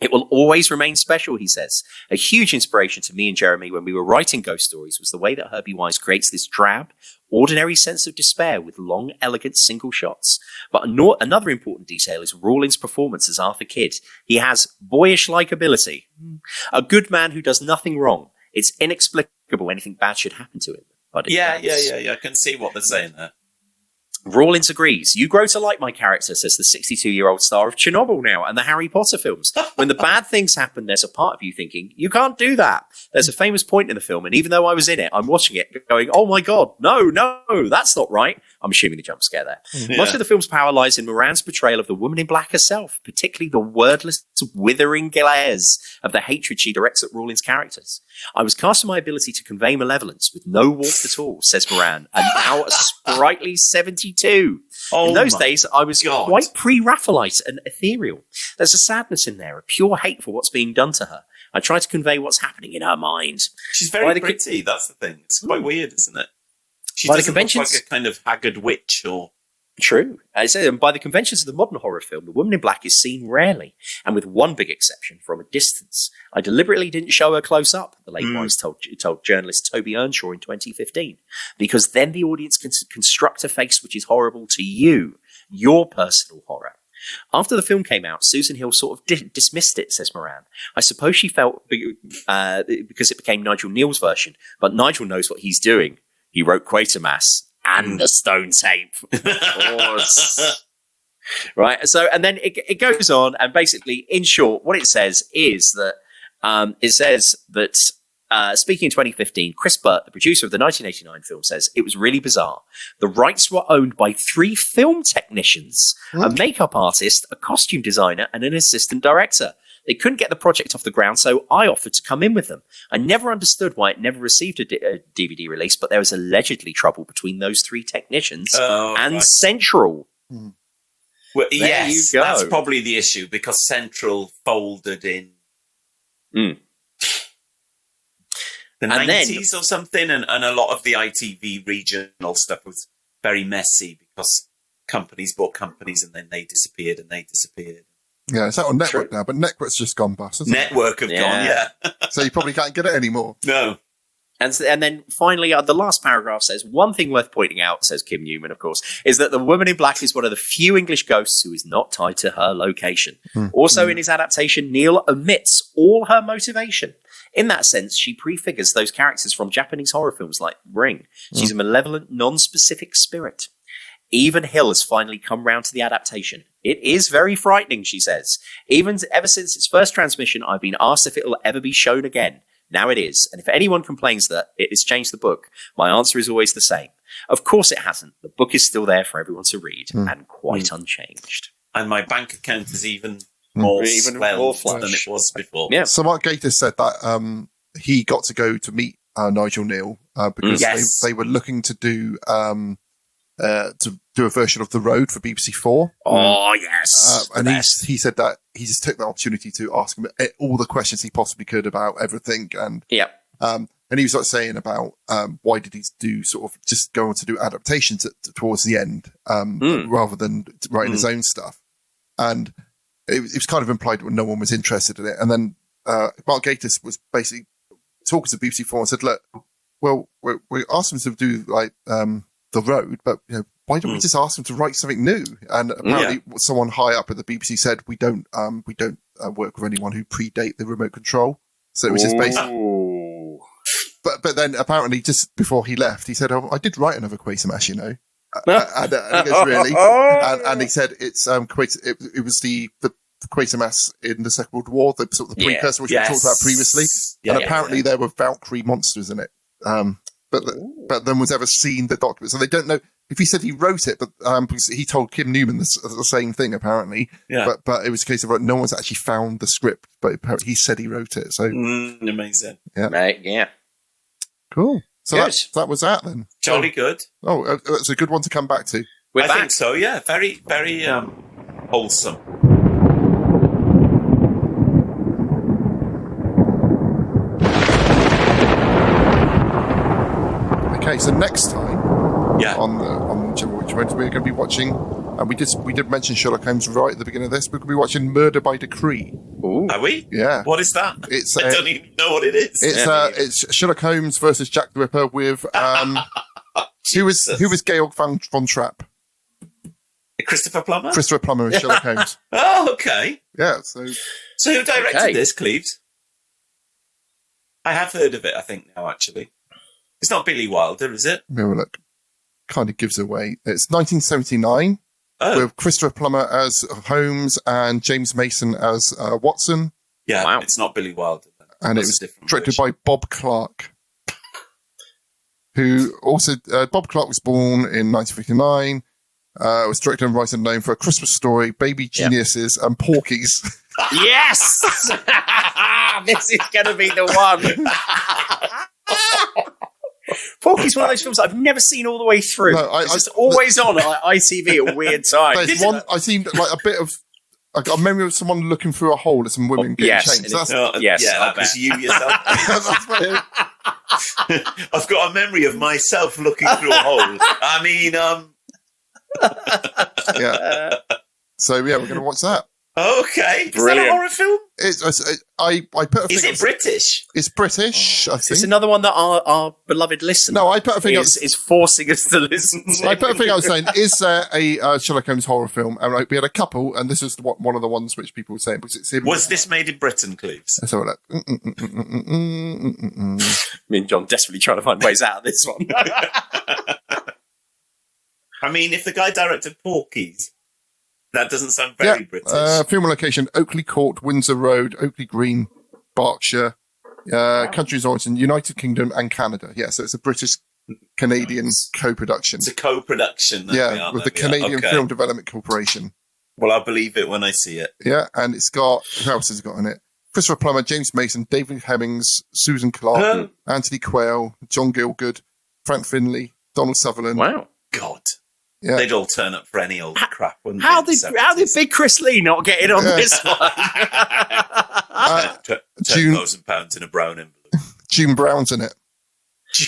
C: It will always remain special, he says. A huge inspiration to me and Jeremy when we were writing Ghost Stories was the way that Herbie Wise creates this drab, ordinary sense of despair with long, elegant single shots. But another important detail is Rawlins' performance as Arthur Kidd. He has boyish likability. A good man who does nothing wrong. It's inexplicable anything bad should happen to him. But
A: yeah. I can see what they're saying there.
C: Rawlins agrees. You grow to like my character, says the 62-year-old star of Chernobyl now and the Harry Potter films. When the bad things happen, there's a part of you thinking, you can't do that. There's a famous point in the film, and even though I was in it, I'm watching it going, oh my God, no, that's not right. I'm assuming the jump scare there.
A: Yeah.
C: Much of the film's power lies in Moran's portrayal of the woman in black herself, particularly the wordless, withering glares of the hatred she directs at Rawlins' characters. I was cast on my ability to convey malevolence with no warmth at all, says Moran, and now a sprightly 72. In those days, I was quite pre-Raphaelite and ethereal. There's a sadness in there, a pure hate for what's being done to her. I try to convey what's happening in her mind.
A: She's very pretty, that's the thing. It's quite weird, isn't it? She doesn't look like a kind of haggard witch or...
C: True. I say, and by the conventions of the modern horror film, the woman in black is seen rarely, and with one big exception, from a distance. I deliberately didn't show her close up, the late Wise told journalist Toby Earnshaw in 2015, because then the audience can construct a face which is horrible to you, your personal horror. After the film came out, Susan Hill sort of dismissed it, says Moran. I suppose she felt because it became Nigel Kneale's version, but Nigel knows what he's doing. He wrote Quatermass and the Stone Tape. Of course. Right. So, and then it goes on, and basically, in short, what it says is that speaking in 2015, Chris Burt, the producer of the 1989 film, says it was really bizarre. The rights were owned by 3 film technicians, a makeup artist, a costume designer, and an assistant director. They couldn't get the project off the ground, so I offered to come in with them. I never understood why it never received a DVD release, but there was allegedly trouble between those 3 technicians and Central.
A: Well, yes, that's probably the issue, because Central folded in the 90s or something, and a lot of the ITV regional stuff was very messy because companies bought companies and then they disappeared.
D: Yeah, it's out on Network now, but Network's just gone bust.
A: Network have gone, yeah.
D: So you probably can't get it anymore.
A: No.
C: And then finally, the last paragraph says, one thing worth pointing out, says Kim Newman, of course, is that the woman in black is one of the few English ghosts who is not tied to her location. Also, in his adaptation, Kneale omits all her motivation. In that sense, she prefigures those characters from Japanese horror films like Ring. She's a malevolent, non-specific spirit. Even Hill has finally come round to the adaptation. It is very frightening, she says. Ever since its first transmission, I've been asked if it will ever be shown again. Now it is. And if anyone complains that it has changed the book, my answer is always the same. Of course it hasn't. The book is still there for everyone to read and quite unchanged.
A: And my bank account is even more swelled than it was before.
C: Yeah.
D: So Mark Gatiss said that he got to go to meet Nigel Kneale because they were looking to do a version of The Road for BBC 4.
C: Oh, yes.
D: And he said that he just took the opportunity to ask him all the questions he possibly could about everything. And and he was like saying about why did he do sort of just go on to do adaptations towards the end rather than writing his own stuff. And it was kind of implied that no one was interested in it. And then Mark Gatiss was basically talking to BBC 4 and said, look, well, we asked him to do like The Road, but why don't we just ask him to write something new? And apparently someone high up at the BBC said, we don't work with anyone who predate the remote control. So it was just basically... But then apparently just before he left, he said, oh, I did write another Quatermass, and he goes, really? And he said it's it was the Quatermass in the Second World War, the sort of the precursor which we talked about previously. And apparently there were Valkyrie monsters in it. But then was ever seen the document. So they don't know if he said he wrote it, but because he told Kim Newman the same thing apparently. Yeah. But it was a case of no one's actually found the script, but apparently he said he wrote it. So
A: amazing.
D: Yeah.
C: Right, yeah.
D: Cool. So that was that then.
A: Jolly good.
D: Oh, it's a good one to come back to.
A: I think so. Yeah. Very, very wholesome.
D: Okay, so next time on General Witchfinder, we're going to be watching, and we did mention Sherlock Holmes right at the beginning of this. We're going to be watching Murder by Decree.
A: Ooh. Are we?
D: Yeah.
A: What is that? I don't even know what it is.
D: It's Sherlock Holmes versus Jack the Ripper with who was Georg von Trapp?
A: Christopher Plummer.
D: Christopher Plummer and Sherlock Holmes.
A: Oh, okay.
D: Yeah. So
A: who directed this, Cleves? I have heard of it. I think now actually. It's not Billy Wilder, is it?
D: Let me have a look. kind of gives away. It's 1979 with Christopher Plummer as Holmes and James Mason as Watson.
A: Yeah,
C: Wow.
A: it's not Billy Wilder.
D: And it was directed by Bob Clark, who also... Bob Clark was born in 1959. Was director and writer known for A Christmas Story, Baby Geniuses, and Porky's.
C: Yes! This is going to be the one. Porky's one of those films I've never seen all the way through.
D: No,
C: it's just always on at ITV at weird times.
D: There's one, I seen like a bit of... I got a memory of someone looking through a hole at some women getting changed.
C: Yes,
A: That was you yourself.
D: That's what
A: I've got a memory of myself looking through a hole. I mean,
D: yeah. So yeah, we're going to watch that.
A: okay. Is that
C: Brilliant.
A: a horror film?
D: I put a
A: Is
D: thing
A: it British?
D: It's British, I think.
C: It's another one that our beloved listener
D: No, I put a thing
C: is forcing us to listen to.
D: I put a thing I was saying, is there a Sherlock Holmes horror film? And we had a couple, and this is one of the ones which people were saying. Because it's him.
A: Was this made in Britain, Cleves?
D: Let's have a look.
C: Me and John desperately trying to find ways out of this one.
A: I mean, if the guy directed Porky's, that doesn't sound very British.
D: Film location, Oakley Court, Windsor Road, Oakley Green, Berkshire. Countries origin, United Kingdom and Canada. Yeah, so it's a British-Canadian co-production.
A: It's a co-production.
D: With the Canadian Film Development Corporation.
A: Well, I'll believe it when I see it.
D: Yeah, and it's got, who else has it got in it? Christopher Plummer, James Mason, David Hemmings, Susan Clark, Anthony Quayle, John Gielgud, Frank Finlay, Donald Sutherland.
C: Wow.
A: God.
D: Yeah.
A: They'd all turn up for any old crap, wouldn't
C: How
A: they?
C: did Big Chris Lee not get in on this one?
A: £10,000 in a brown envelope.
D: June Brown's in it.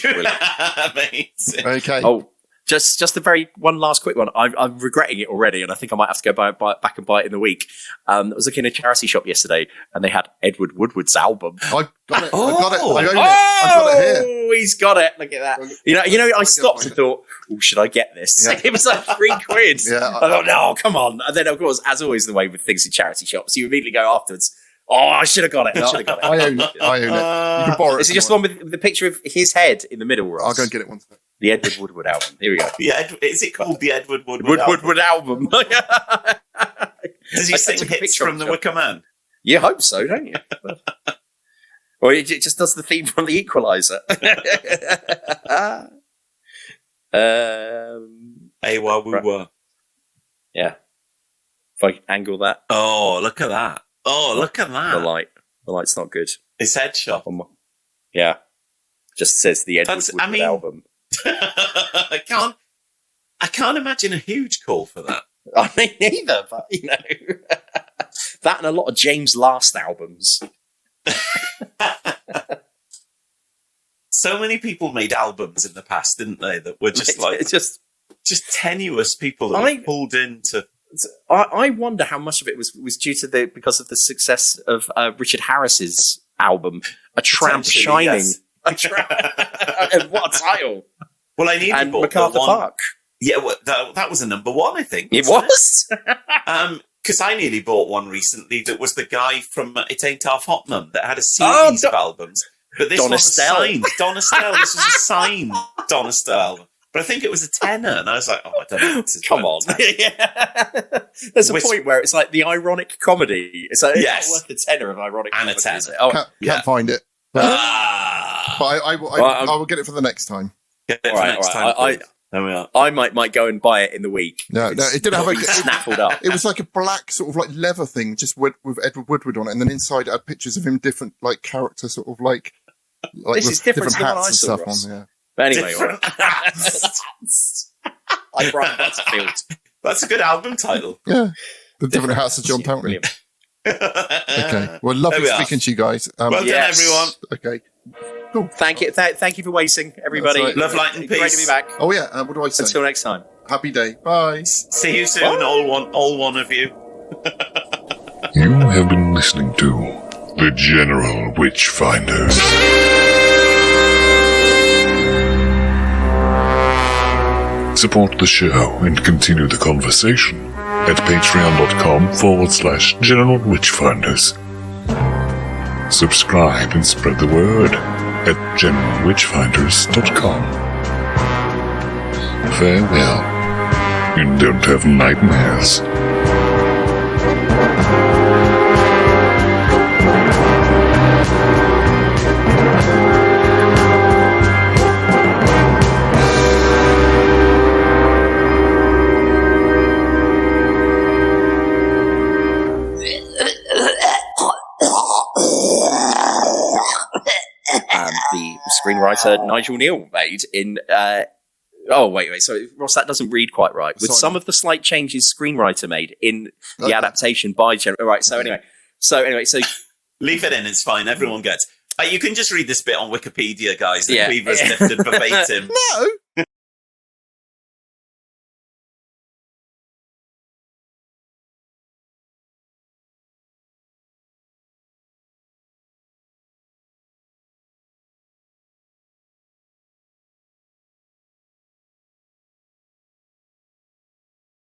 A: Amazing.
D: Okay.
C: Oh, just a very one last quick one. I'm regretting it already, and I think I might have to go back and buy it in the week. I was looking in a charity shop yesterday, and they had Edward Woodward's album.
D: I've got it. I got it. I own it. I've got it here.
C: Oh, he's got it. Look at that. You know. I stopped and thought, "Oh, should I get this?"
D: Yeah.
C: It was like £3.
D: Yeah,
C: I thought, "No, come on." And then, of course, as always, the way with things in charity shops, you immediately go afterwards. Oh, I should have got it.
D: I own it. You can borrow it.
C: Is it just the one with the picture of his head in the middle, Ross?
D: I'll go and get it one second.
C: The Edward Woodward album. Here we go.
A: Is it called the Edward Woodward
C: album?
A: Does he sing hits from The Wicker Man?
C: You hope so, don't you? Or it just does the theme from The Equalizer.
A: Woo-wah.
C: Yeah. If I angle that.
A: Oh, look at that. Oh, look at that.
C: The light's not good.
A: His headshot.
C: Yeah. Just says the Edward Woodward album.
A: I can't imagine a huge call for that.
C: I mean, neither, but that and a lot of James Last albums.
A: So many people made albums in the past, didn't they? That were just just tenuous people that were pulled into.
C: I wonder how much of it was due to because of the success of Richard Harris's album, A Tramp Shining.
A: Yes.
C: What a title!
A: Well, I nearly bought
C: MacArthur Park.
A: Yeah, well, that was a number one, I think.
C: It was?
A: Because I nearly bought one recently that was the guy from It Ain't Half Hot Mum that had a series of albums. But this one was signed. Don Estelle. This was a signed Don Estelle album. But I think it was a tenner, and I was like, I don't know. This is
C: Come on. There's a point where it's like the ironic comedy. It's like, it's not worth the tenner of ironic
A: and
C: comedy.
A: a tenner.
D: Can't find it. But I will get it for the next time.
A: Get it for next time. There we are.
C: I might go and buy it in the week.
D: No, it didn't have
C: snaffled up.
D: It was like a black sort of like leather thing, just with Edward Woodward on it, and then inside it had pictures of him different like character sort of like
C: this is different
D: different
C: to the one I
D: hats
C: saw,
D: and stuff
C: Ross.
D: on there.
C: But anyway, I'm Brian Butterfield.
A: That's a good album title.
D: Yeah, the different hats of John Townley. Okay, well, lovely speaking to you guys.
A: Well done, everyone.
D: Okay. Cool.
C: Thank you for waiting, everybody.
D: Right.
A: Love, light, and peace.
C: Great to be back.
D: Oh yeah, what do I say?
C: Until next time.
D: Happy day. Bye.
A: See you soon, all one of you.
B: You have been listening to The General Witchfinder. Support the show and continue the conversation at patreon.com/General Witchfinders. Subscribe and spread the word at generalwitchfinders.com. Farewell. And don't have nightmares.
C: The screenwriter Nigel Kneale made in. Wait. So Ross, that doesn't read quite right. With some of the slight changes screenwriter made in the adaptation by General. Right. So anyway.
A: Leave it in. It's fine. Everyone gets. You can just read this bit on Wikipedia, guys. The Cleaver's lifted verbatim.
D: No.